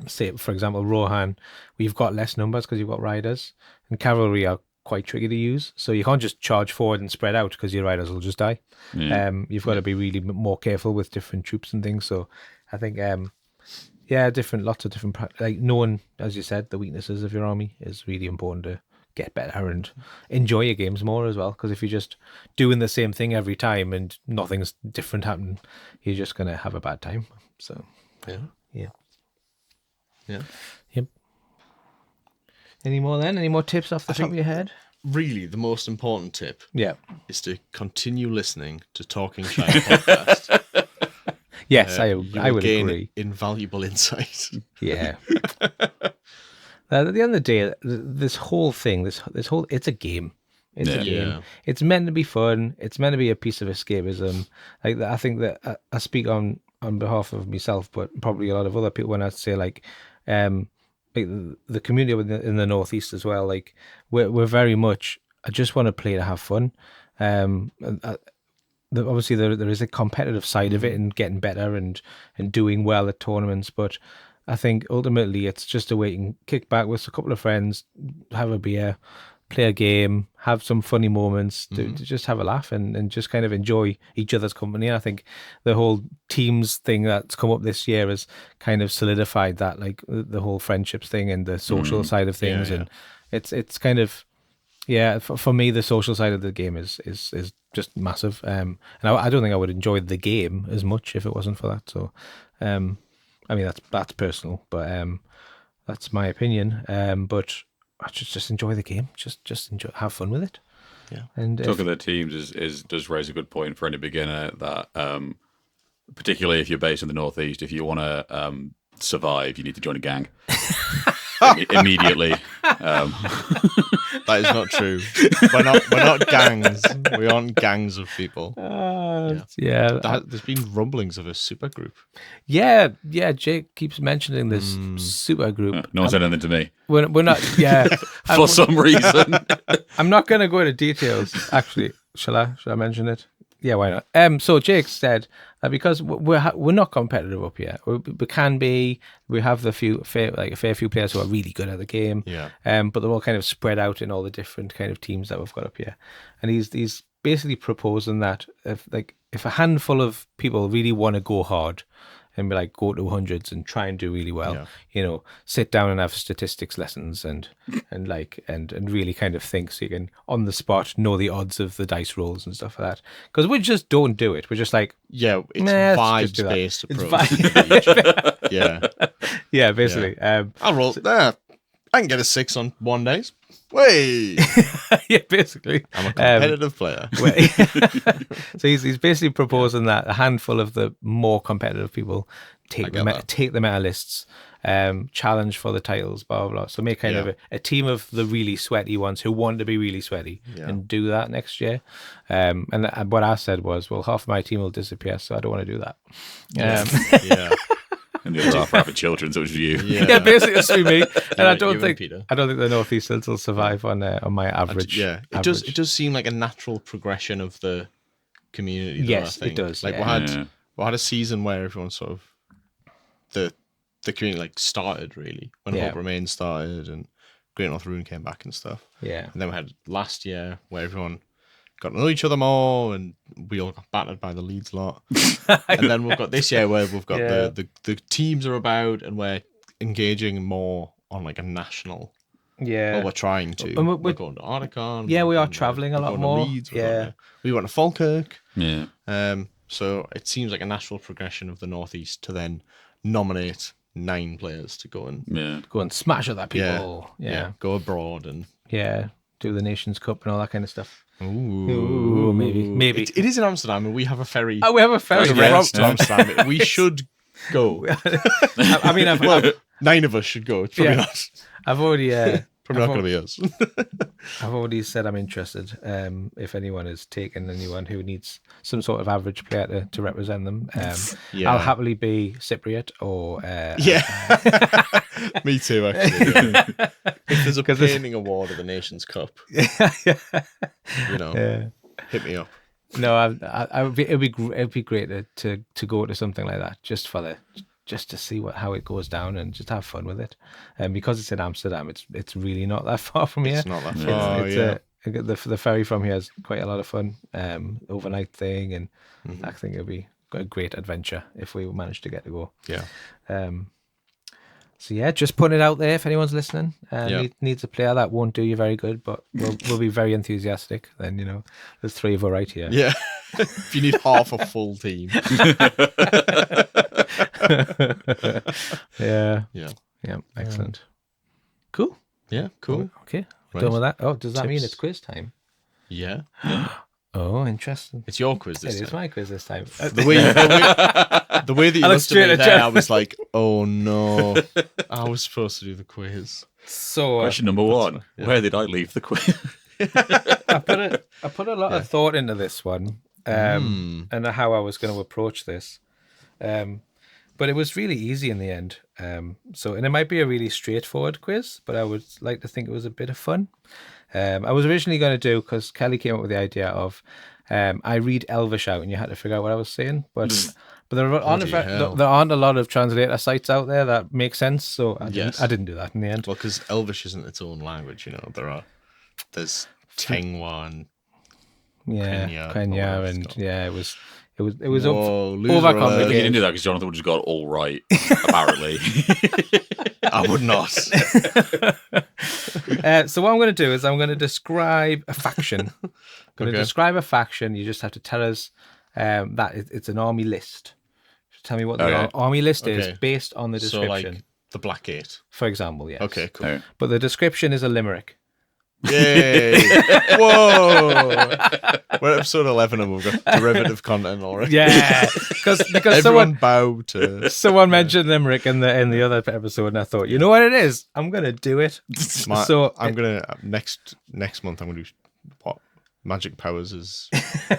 say for example Rohan, where you've got less numbers because you've got riders, and cavalry are quite tricky to use. So you can't just charge forward and spread out because your riders will just die. You've got to be really more careful with different troops and things. So I think lots of different like knowing, as you said, the weaknesses of your army is really important to get better and enjoy your games more as well. Because if you're just doing the same thing every time and nothing's different happening, you're just gonna have a bad time. So yeah. Yep. Any more tips off the top of your head? Really, the most important tip is to continue listening to Talking Shire podcast. Yes, I would gain agree. Invaluable insight. Yeah. At the end of the day, this whole thing, it's a game. It's a game. It's meant to be fun. It's meant to be a piece of escapism. Like I think that I speak on behalf of myself, but probably a lot of other people when I say like the community in the Northeast as well. Like we're very much. I just want to play to have fun. Obviously there is a competitive side of it and getting better and doing well at tournaments, but I think ultimately it's just a way you can kick back with a couple of friends, have a beer, play a game, have some funny moments, to just have a laugh and just kind of enjoy each other's company. And I think the whole teams thing that's come up this year has kind of solidified that, like the whole friendships thing and the social side of things. And it's kind of, for me, the social side of the game is just massive. And I don't think I would enjoy the game as much if it wasn't for that. So, I mean, that's personal, but that's my opinion. But I just enjoy the game. Just enjoy, have fun with it. And Talking of the teams does raise a good point for any beginner that particularly if you're based in the Northeast, if you want to survive, you need to join a gang immediately. That is not true. We're not gangs. We aren't gangs of people. There's been rumblings of a super group. Yeah. Jake keeps mentioning this super group. No one said anything to me. We're not. Yeah, for some reason. I'm not going to go into details. Actually, shall I mention it? Yeah, why not? So Jake said that because we're not competitive up here. We can be. We have a fair few players who are really good at the game. Yeah. But they're all kind of spread out in all the different kind of teams that we've got up here. And he's basically proposing that if a handful of people really want to go hard and be like go to hundreds and try and do really well, sit down and have statistics lessons and really kind of think so you can on the spot know the odds of the dice rolls and stuff like that. Because we just don't do it. We're just like it's vibes based approach. Yeah, basically. Yeah. I'll roll that. I can get a 6 on 1 day. Way. Yeah, basically. I'm a competitive player. So he's basically proposing that a handful of the more competitive people take the meta lists, challenge for the titles, blah blah blah. So make kind of a team of the really sweaty ones who want to be really sweaty and do that next year. And what I said was, well, half of my team will disappear, so I don't want to do that. Yeah. And the other half rabbit children, so it was you. Yeah, basically it's me. And I don't think the Northeasters will survive on my average. It does seem like a natural progression of the community. Yes, I think. It does. Like we had a season where everyone sort of the community started really when Hope Remains started and Great North Rune came back and stuff. Yeah, and then we had last year where everyone got to know each other more, and we all got battered by the Leeds lot. And then we've got this year where we've got the teams are about, and we're engaging more on like a national. Yeah, well, we're trying to. And we're going to Arnicon. Yeah, we are traveling a lot more. Leeds, we went to Falkirk. Yeah. So it seems like a natural progression of the Northeast to then nominate 9 players to go and smash other people. Yeah. Go abroad and do the Nations Cup and all that kind of stuff. Ooh, maybe. It is in Amsterdam, and we have a ferry. Oh, we have a ferry to Amsterdam. We should go. I mean, 9 of us should go. It's probably not. I've already. Probably not going to be us. I've already said I'm interested. If anyone is taking anyone who needs some sort of average player to represent them, I'll happily be Cypriot or. Me too, actually. Yeah. If there's a painting award at the Nations Cup, hit me up. No, it'd be great to go to something like that just to see how it goes down and just have fun with it. And because it's in Amsterdam, it's really not that far from here. It's not that far. The ferry from here is quite a lot of fun. Overnight thing, and I think it'll be a great adventure if we manage to get to go. Yeah. So yeah, just putting it out there if anyone's listening. Needs a player that won't do you very good, but we'll be very enthusiastic. Then there's 3 of us right here. Yeah. If you need half a full team. Yeah. Excellent. Cool. Yeah. Cool. Okay. Right. Done with that. Oh, does that mean it's quiz time? Yeah. Oh, interesting. It's your quiz this time. It is my quiz this time. The way that you looked at me there, I was like, oh no. I was supposed to do the quiz. So question number 1. Where did I leave the quiz? I put a lot of thought into this one, and how I was going to approach this. But it was really easy in the end. And it might be a really straightforward quiz, but I would like to think it was a bit of fun. I was originally going to do, because Kelly came up with the idea of, I read Elvish out and you had to figure out what I was saying. But there aren't a lot of translator sites out there that make sense. So I didn't do that in the end. Well, because Elvish isn't its own language, there's Tengwa and Kenya, and it was overcomplicated. He didn't do that because Jonathan would just got it all right, apparently. I would not. So what I'm going to do is I'm going to describe a faction. I'm going to describe a faction. You just have to tell us that it's an army list. Just tell me what the army list is based on the description. So like the Black 8. For example, yes. Okay, cool. But the description is a limerick. Yay! Whoa! We're at episode 11 and we've got derivative content already. Yeah, because Everyone bow to someone mentioned limerick in the other episode, and I thought, you know what it is? I'm gonna do it. So I'm gonna next month. I'm gonna do what magic powers is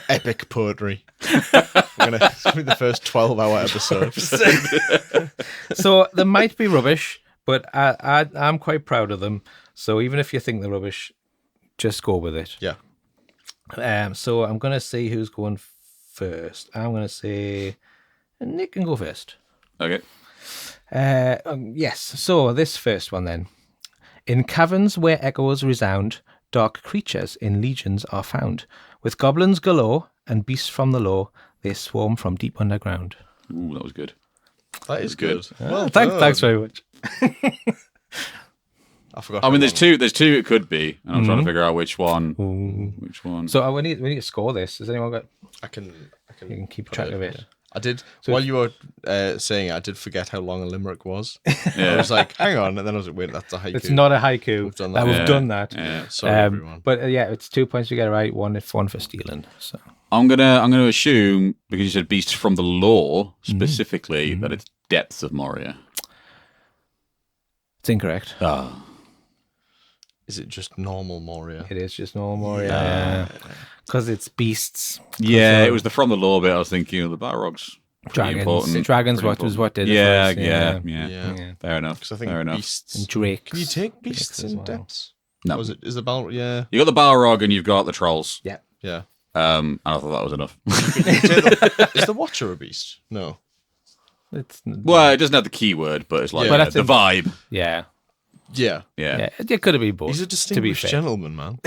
epic poetry. It's gonna be the first 12-hour episode. So they might be rubbish, but I'm quite proud of them. So even if you think they're rubbish, just go with it. Yeah. So I'm gonna see who's going first. I'm gonna say Nick can go first. Okay. Yes. So this first one then. In caverns where echoes resound, dark creatures in legions are found. With goblins galore and beasts from the law, they swarm from deep underground. Ooh, that was good. That is good. good. Well Thanks very much. I forgot. I mean, there's two it could be, and I'm trying to figure out which one. Which one? So we need to score this. Has anyone got? I can. You can keep track of it. I did. While you were saying it, I did forget how long a limerick was. I was like, hang on. And then I was like, wait, that's a haiku. It's not a haiku. We've done that. We've done that. Yeah. Sorry, everyone. But yeah, it's 2 points to get it right. One for stealing. So I'm gonna assume, because you said beasts from the law specifically, that it's depths of Moria. it's incorrect. Ah. Is it just normal Moria? It is just normal Moria. Because it's beasts. Yeah, it was the from the law bit. I was thinking of the Balrogs. Dragons. Dragons was what did it Yeah, for us, yeah. Fair enough. Because I think Fair enough. beasts. And drakes. Can you take beasts as in well. depths? No. Was it? Is the Balrog? Yeah. You got the Balrog and you've got the trolls. Yeah. Yeah. And I thought that was enough. Is the Watcher a beast? No. It's Well, it doesn't have the keyword, but it's like Yeah. But the vibe. Yeah. Yeah. Yeah. It could have been both. He's a to be distinguished fair. gentleman, man.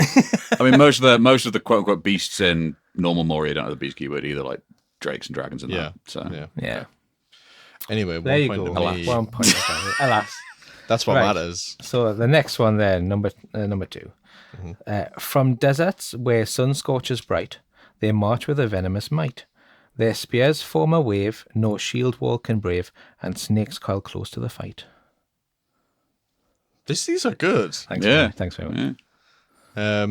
I mean, most of the quote unquote beasts in normal Moria don't have the beast keyword either, like drakes and dragons and Yeah. that. So Yeah. Yeah. Anyway, There you 1 point go. to me. 1 point. Alas. That's what Right. matters. So the next one there, number 2. From deserts where sun scorches bright, they march with a venomous might. Their spears form a wave, no shield wall can brave, and snakes coil close to the fight. These are good. Thanks, Yeah. very, thanks very much. yeah.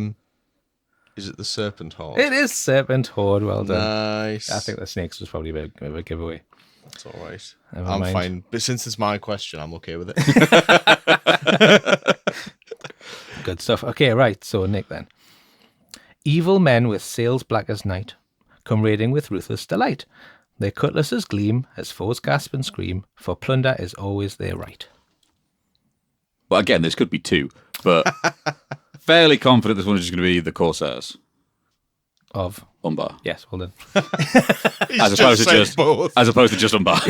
Is it the Serpent Horde? It is Serpent Horde. Well done. Nice. I think the snakes was probably a bit of a giveaway. That's all right. Never I'm mind. fine. But since it's my question, I'm okay with it. Good stuff. Okay, right. So Nick then. Evil men with sails black as night come raiding with ruthless delight. Their cutlasses gleam as foes gasp and scream, for plunder is always their right. Well, again, this could be two, but fairly confident this one is just going to be the Corsairs. Of Umbar. yes, well done. As opposed to just Umbar.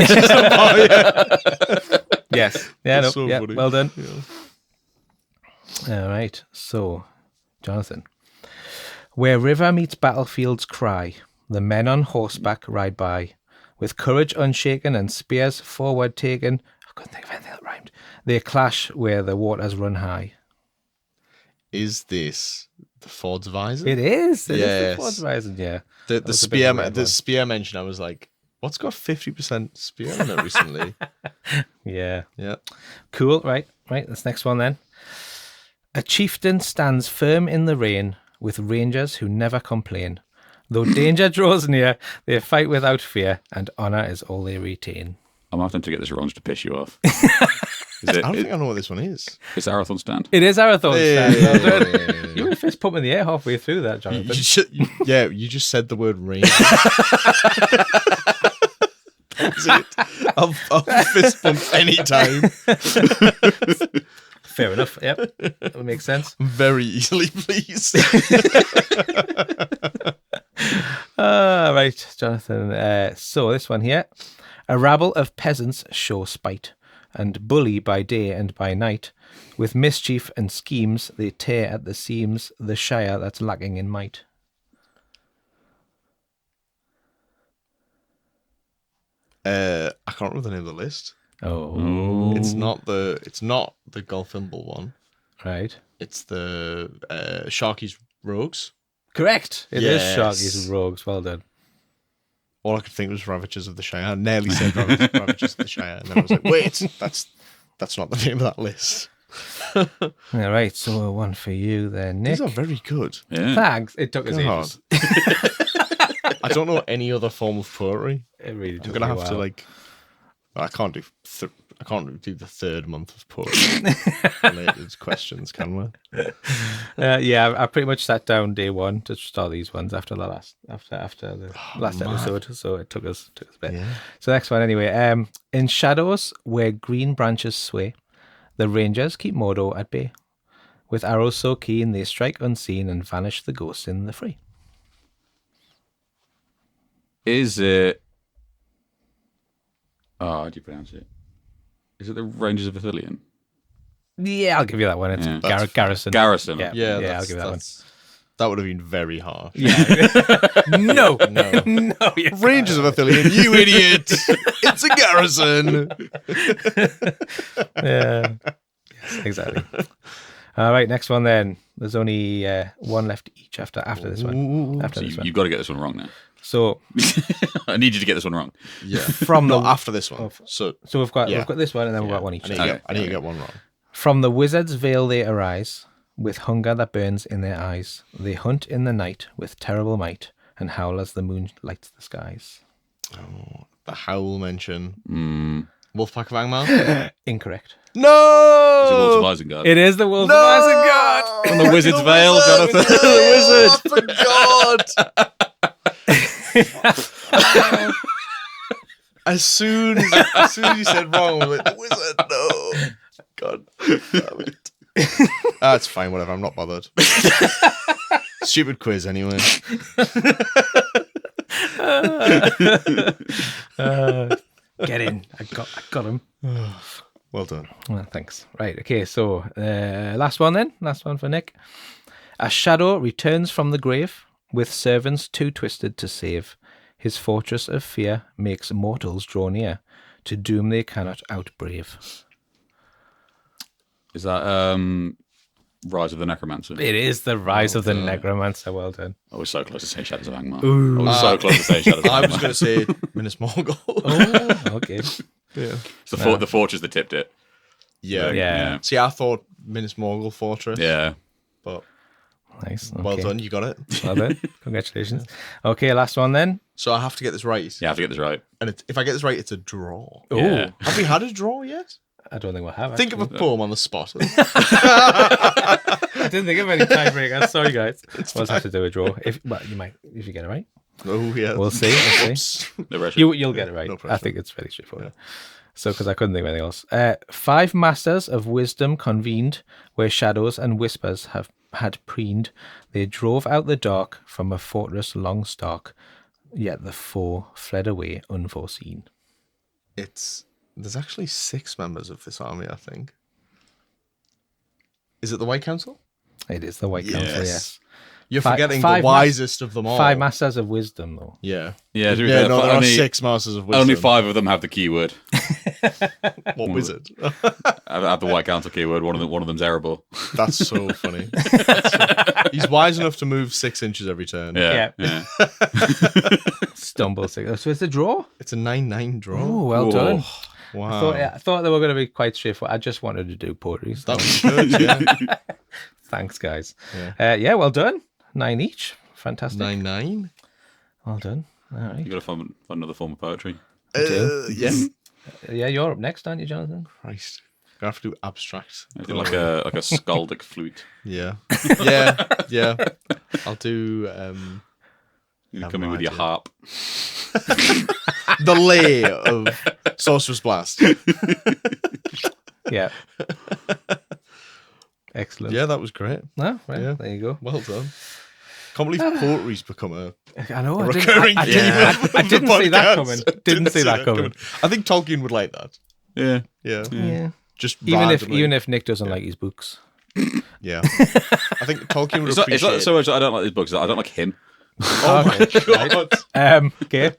Yes. Yeah, no, That's so yeah, funny. well done. Yeah. All right. So, Jonathan. Where river meets battlefields cry, the men on horseback ride by. With courage unshaken and spears forward taken, I couldn't think of anything that rhymed. They clash where the waters run high. Is this the Ford's Visor? It is. It is Yes. the Ford's Rising, yeah. The was a bit of a weird one. spear mention. I was like, what's got 50% spear in it recently? Yeah. Yeah. Cool. Right. This next one then. A chieftain stands firm in the rain with rangers who never complain. Though danger draws near, they fight without fear, and honour is all they retain. I'm having to get this wrong just to piss you off. I don't think I know what this one is. It's Arathorn Stand. It is Arathorn Stand. Well done. Hey. You were a fist pump in the air halfway through that, Jonathan. You just said the word rain. That's it. I'll fist bump anytime. Fair enough. Yep. That would make sense. Very easily, please. Right, Jonathan. So this one here. A rabble of peasants show spite, and bully by day and by night. With mischief and schemes, they tear at the seams the shire that's lacking in might. I can't remember the name of the list. Oh. It's not the Golfimble one. Right. It's the Sharky's Rogues. Correct. It is Yes. Sharky's Rogues. Well done. All I could think was Ravagers of the Shire. I nearly said Ravagers of the Shire, and then I was like, wait, that's not the name of that list. All right, so one for you there, Nick. These are very good. Yeah. Thanks. It took us God. ages. I don't know any other form of poetry. It really I'm took gonna me a have to while. I can't do. I can't do the third month of poetry related questions, can we? Yeah, I pretty much sat down day one to start these ones after the last episode, so it took us a bit. Yeah. So next one anyway. In shadows where green branches sway, the rangers keep Mordo at bay. With arrows so keen they strike unseen and vanish the ghosts in the fray. Is it? Oh, how do you pronounce it? Is it the Rangers of Ithilien? Yeah, I'll give you that one. It's Yeah. Garrison. Garrison. Yeah, Yeah, I'll give you that one. That would have been very harsh. Yeah. No. No. Yes. Rangers of Ithilien, you idiot! It's a garrison. Yeah. Yes, exactly. All right, next one then. There's only one left each after this one. After So this one. you've got to get this one wrong now. So I need you to get this one wrong. Yeah. from the After this one. So we've got Yeah. this one and then we've yeah, got one each. I need to get one wrong. From the wizard's veil they arise, with hunger that burns in their eyes. They hunt in the night with terrible might, and howl as the moon lights the skies. The Howl mention. Wolfpack of Angmar? Incorrect. No! Is it Wolves of Isengard? It is the wolves of Isengard. From the Wizard's The Veil, wizard! Jonathan. The wizard! I forgot! As soon as you said wrong, I was like, the wizard, no. God damn it. That's fine, whatever, I'm not bothered. Stupid quiz anyway. Get in. I got him. Well done. Well, thanks. Right. Okay. So last one then. Last one for Nick. A shadow returns from the grave with servants too twisted to save. His fortress of fear makes mortals draw near to doom they cannot outbrave. Is that Rise of the Necromancer? It is the rise of the necromancer. Well done. I was so close to say Shadows of Angmar. I was so close to say Shadows of I was Angmar. going to say Minas Morgul. Oh, okay. Yeah. It's the fortress that tipped it. Yeah. Yeah. See, I thought Minas Morgul Fortress. Yeah. But Nice. well Okay. done, you got it. Well done. Congratulations. Okay, last one then. So I have to get this right. Yeah, I have to get this right. And if I get this right, it's a draw. Yeah. Have we had a draw yet? I don't think we'll have. Think of a poem on the spot. I didn't think of any tiebreakers. Sorry, guys. We'll just have to do a draw. You might if you get it right. Oh, yeah. We'll see. We'll Oops. see. No pressure. You'll get it right. No I pressure. think it's very straightforward. So, because I couldn't think of anything else. 5 masters of wisdom convened, where shadows and whispers had preened. They drove out the dark from a fortress long stark, yet the foe fled away unforeseen. There's actually 6 members of this army, I think. Is it the White Council? It is the White Council, yes. You're Fi- forgetting five the wisest of them all. 5 masters of wisdom, though. Yeah. Yeah, to be Yeah, fair, no, there only, are 6 Masters of Wisdom. only 5 of them have the keyword. What wizard? Have the White Council keyword. One of them's Erebor. That's so funny. He's wise enough to move 6 inches every turn. Yeah. Yeah. Stumble. So it's a draw? It's a 9-9 draw. Oh, well Whoa. done. Wow. I thought they were going to be quite straightforward. I just wanted to do poetry. So That was good, yeah. thanks, guys. Yeah. Well done. 9 each. Fantastic. 9-9? Oh, Well done. All right. You got to find another form of poetry. Yeah. Yeah, you're up next, aren't you, Jonathan? Christ. Gonna have to do abstract. I do like a skaldic flute. Yeah. Yeah. I'll do You Have come in no with your idea. harp. the lay of Sorcerer's Blast. Yeah. Excellent. Yeah, that was great. No, right, Yeah. there you go. Well done. Can't believe poetry's become a I know. recurring I theme didn't, of I the didn't see that podcast. coming. Didn't see that coming. I think Tolkien would like that. Yeah. Yeah. Yeah. Just Even randomly. if Nick doesn't like his books. Yeah. I think Tolkien would It's not appreciate. so much that I don't like these books. I don't like him. Oh my god. Okay.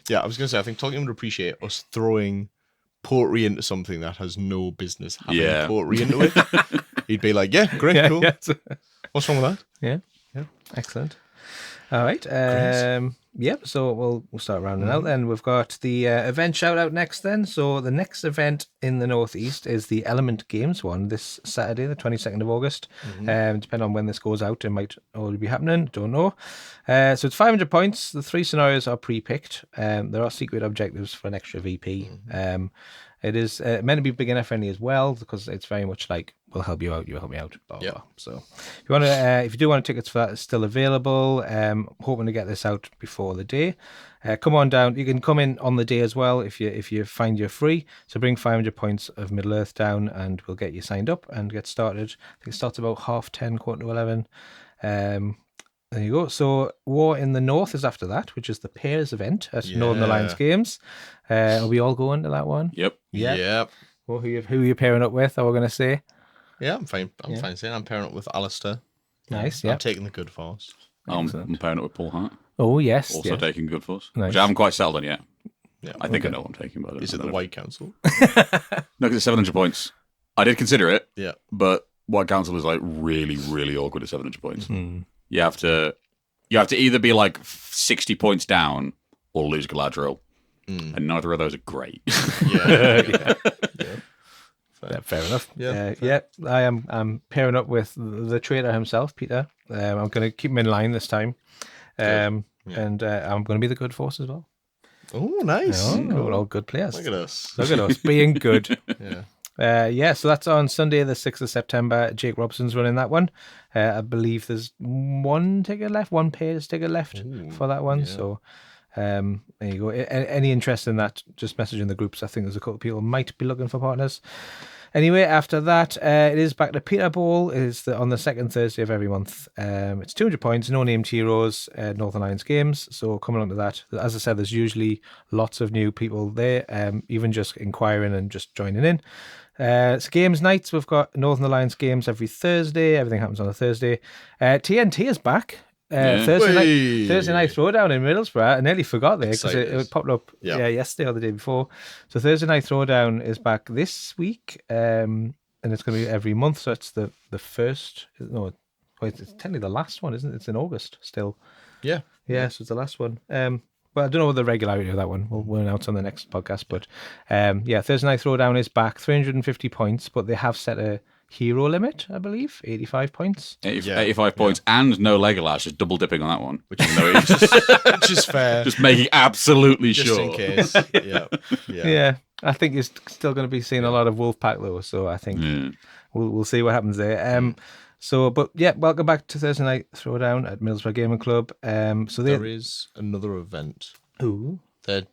Yeah, I was going to say, I think Tolkien would appreciate us throwing poetry into something that has no business having Yeah. poetry into it. He'd be like, yeah, great, cool. Yeah. What's wrong with that? Yeah. Excellent. All right. Yep. So we'll start rounding out then. We've got the event shout out next then. So the next event in the Northeast is the Element Games one this Saturday, the 22nd of August. Depending on when this goes out, it might already be happening. Don't know. So it's 500 points. The 3 scenarios are pre-picked. There are secret objectives for an extra VP. It is meant to be beginner friendly as well because it's very much like we'll help you out, you help me out. Blah, blah, blah. So if you want to, if you do want tickets for that, it's still available. Hoping to get this out before the day. Come on down. You can come in on the day as well if you find you're free. So bring 500 points of Middle Earth down, and we'll get you signed up and get started. I think it starts about 10:30, 11:15. There you go. So War in the North is after that, which is the pairs event at Northern Alliance Games. Are we all going to that one? Yep. Yep. Well, who are you pairing up with? Are we going to say? Yeah, I'm fine. I'm fine saying I'm pairing up with Alistair. Nice. I'm Yeah. taking the good force. I'm pairing it with Paul Hart. Oh yes. Also yes. taking good force, Nice. which I haven't quite settled on yet. Yeah. I think I know what I'm taking, but Is it the White Council? No, because it's 700 points. I did consider it. Yeah. But White Council is like really, really awkward at 700 points. Hmm. You have to either be like 60 points down or lose Galadriel, and neither of those are great. Yeah. Yeah, fair enough. Yeah, I'm pairing up with the traitor himself, Peter. I'm going to keep him in line this time, and I'm going to be the good force as well. Oh, nice. Oh, Cool. we're all good players. Look at us. Look at us being good. Yeah. So that's on Sunday, the 6th of September. Jake Robson's running that one. I believe there's one pairs ticket left for that one. yeah. So there you go. Any interest in that, just message in the groups. I think there's a couple of people who might be looking for partners. Anyway, after that, it is back to Peter Bowl. It is on the second Thursday of every month. It's 200 points, no named heroes, Northern Alliance Games. So come along to that. As I said, there's usually lots of new people there, even just inquiring and just joining in. It's games nights. We've got Northern Alliance Games every Thursday. Everything happens on a Thursday. TNT is back. Thursday night throwdown in Middlesbrough. I nearly forgot there because it popped up yesterday or the day before. So Thursday night throwdown is back this week, and it's going to be every month. So it's the first. No, it's technically the last one, isn't it? It's in August still. Yeah. So it's the last one. Well, I don't know the regularity of that one. We'll announce on the next podcast. But Thursday night throwdown is back. 350 points, but they have set a hero limit, I believe, 85 points. 85 points and no Legolas, just double dipping on that one. Which is fair. Just making absolutely Just sure. in case. Yeah. I think you're still going to be seeing a lot of Wolfpack though, so I think we'll see what happens there. Welcome back to Thursday night throwdown at Middlesbrough Gaming Club. There is another event. Ooh. They're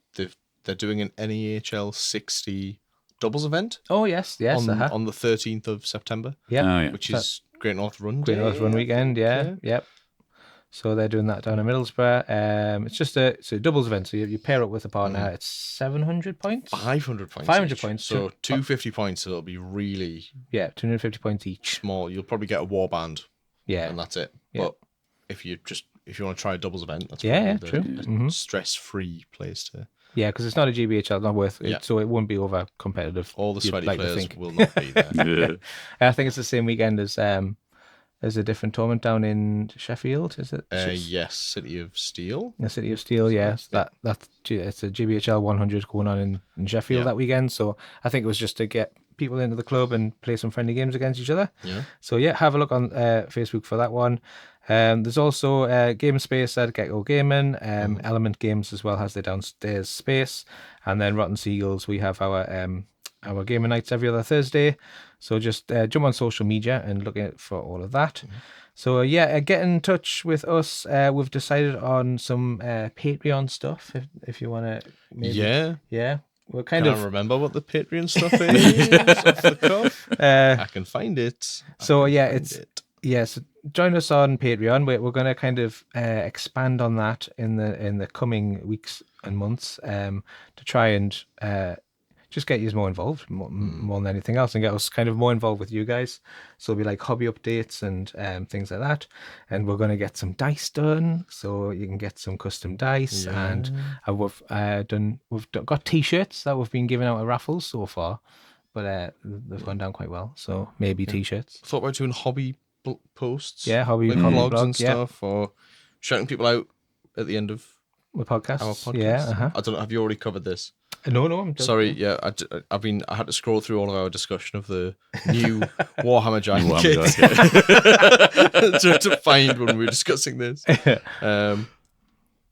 doing an NEHL 60 doubles event. Oh yes, on the 13th of September. Yeah, which is Great North Run Great North Run weekend. Yep. So they're doing that down in Middlesbrough. It's just a doubles event. So you pair up with a partner. It's 700 points. 500 points. 500 each. points. So 250 points. So it'll be really 250 points each. small. You'll probably get a warband. Yeah, And that's it. Yeah. But if you want to try a doubles event, that's true. the stress-free place to. Yeah, because it's not a GBHL, not worth it, Yeah. so it won't be over competitive. All the you'd sweaty like to players think. will not be there. Yeah. I think it's the same weekend as there's a different tournament down in Sheffield. Is it? Yes, City of Steel. The City of Steel, yes. It's a GBHL 100 going on in Sheffield that weekend. So I think it was just to get people into the club and play some friendly games against each other. Yeah. So have a look on Facebook for that one. There's also Game Space at Gecko Gaming. Element Games as well has their downstairs space, and then Rotten Seagulls. We have our gaming nights every other Thursday. So just jump on social media and look out for all of that. So get in touch with us. We've decided on some Patreon stuff. If you want to, yeah. We're kind of remember what the Patreon stuff is off the cuff. I can find it. Yes, join us on Patreon. We're going to kind of expand on that in the coming weeks and months to try and just get you more involved more than anything else, and get us kind of more involved with you guys. So it'll be like hobby updates and things like that. And we're going to get some dice done, so you can get some custom dice. Yeah. And we've got T-shirts that we've been giving out at raffles so far, but they've gone down quite well. So maybe T-shirts. Thought about doing hobby posts. Yeah, hobby like hobby blogs blog, and stuff, or shouting people out at the end of The podcast. our podcast. Yeah. I don't know. Have you already covered this? No, I'm just, Sorry. Yeah. I had to scroll through all of our discussion of the new Warhammer Giant Warhammer kit to find when we were discussing this.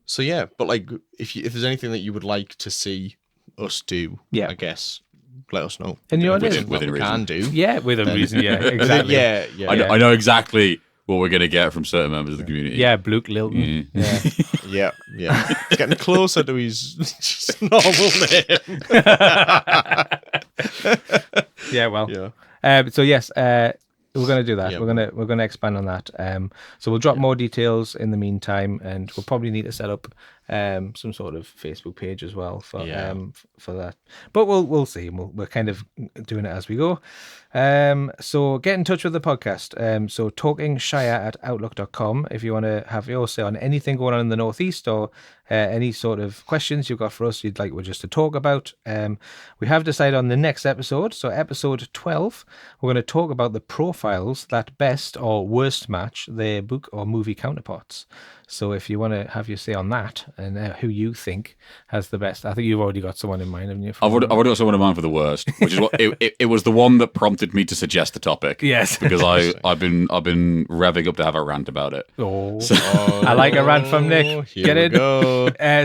So yeah, but like, if there's anything that you would like to see us do, Yeah. I guess let us know. And you're Within What we reason. can do. Yeah, within reason. Yeah, exactly. Yeah. I know exactly what we're going to get from certain members of the community. Yeah, Luke Lilton. Yeah. Yeah. It's getting closer to his just normal name. Yeah, well. Yeah. So yes, we're going to do that. Yeah, we're going to expand on that. So we'll drop more details in the meantime, and we'll probably need to set up some sort of Facebook page as well for that. But we'll see. We're kind of doing it as we go. So get in touch with the podcast. So talkingshire@outlook.com if you want to have your say on anything going on in the Northeast, or any sort of questions you've got for us you'd like just to talk about. We have decided on the next episode, so episode 12, we're going to talk about the profiles that best or worst match their book or movie counterparts. So if you want to have your say on that and who you think has the best, I think you've already got someone in mind, haven't you? I've already got someone in mind for the worst, which is what it was the one that prompted me to suggest the topic. Yes, because I've been revving up to have a rant about it. I like a rant from Nick. Get it? Go.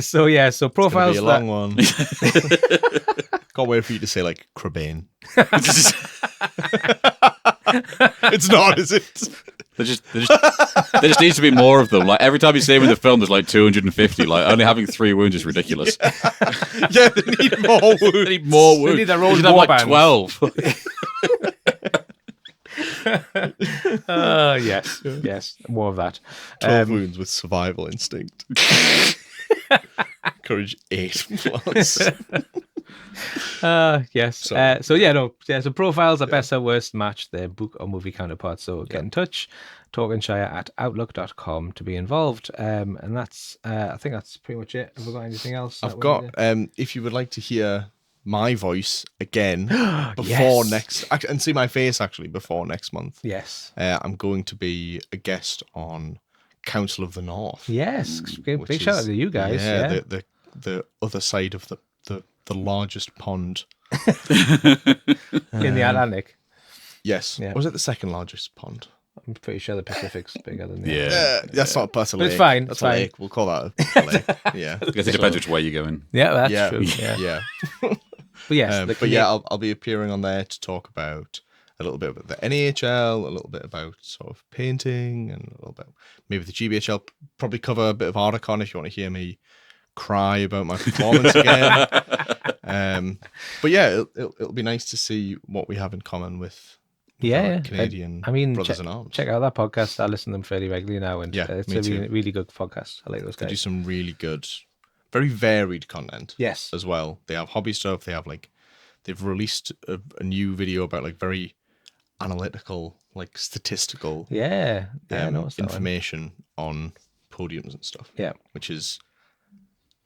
So profiles. It's gonna be a long one. Can't wait for you to say like Crabane. It's not, is it? There just needs to be more of them. Like every time you see him in the film, there's like 250. Like only having 3 wounds is ridiculous. Yeah, they need more wounds. They need more wounds. They need their You own should have war like band. 12. Yes, more of that. 12 wounds with survival instinct. Courage 8 plus. Yes. So profiles are best or worst match their book or movie counterparts. So get in touch, talkingshire@outlook.com to be involved. And that's I think that's pretty much it. Have we got anything else? I've got if you would like to hear my voice again before next and see my face actually before next month. Yes. I'm going to be a guest on Council of the North. Yes. Big shout out to you guys. Yeah. The other side of the largest pond In the Atlantic. Yes. Yeah. Or was it the second largest pond? I'm pretty sure the Pacific's bigger than the That's not a But it's fine. That's It's a fine. lake. We'll call that a lake. Yeah. I guess it depends which way you're going. Yeah, that's Yeah. true. Yeah. Yeah. But yes, I'll be appearing on there to talk about a little bit about the NAHL, a little bit about sort of painting, and a little bit maybe the GBHL. Probably cover a bit of Articon if you want to hear me cry about my performance again. But yeah, it'll be nice to see what we have in common with our Canadian brothers in arms. Check out that podcast. I listen to them fairly regularly now, and it's me a too. really good podcast. I like those They guys. do some really good, very varied content. Yes. as well. They have hobby stuff. They have they've released a new video about very analytical, statistical Yeah, I noticed that one. information on podiums and stuff. Yeah. which is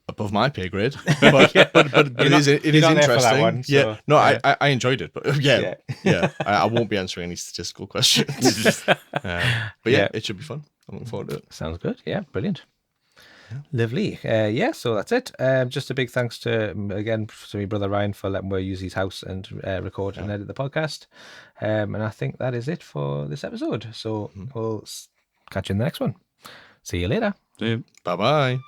above my pay grade, but it is you're not there for that interesting. one, so, yeah, no, yeah. I enjoyed it, but I won't be answering any statistical questions. But it should be fun. I'm looking forward to it. Sounds good. Yeah, brilliant. Lovely. So that's it. Just a big thanks to my brother Ryan for letting me use his house and record and edit the podcast. And I think that is it for this episode. So we'll catch you in the next one. See you later. See you. Bye bye.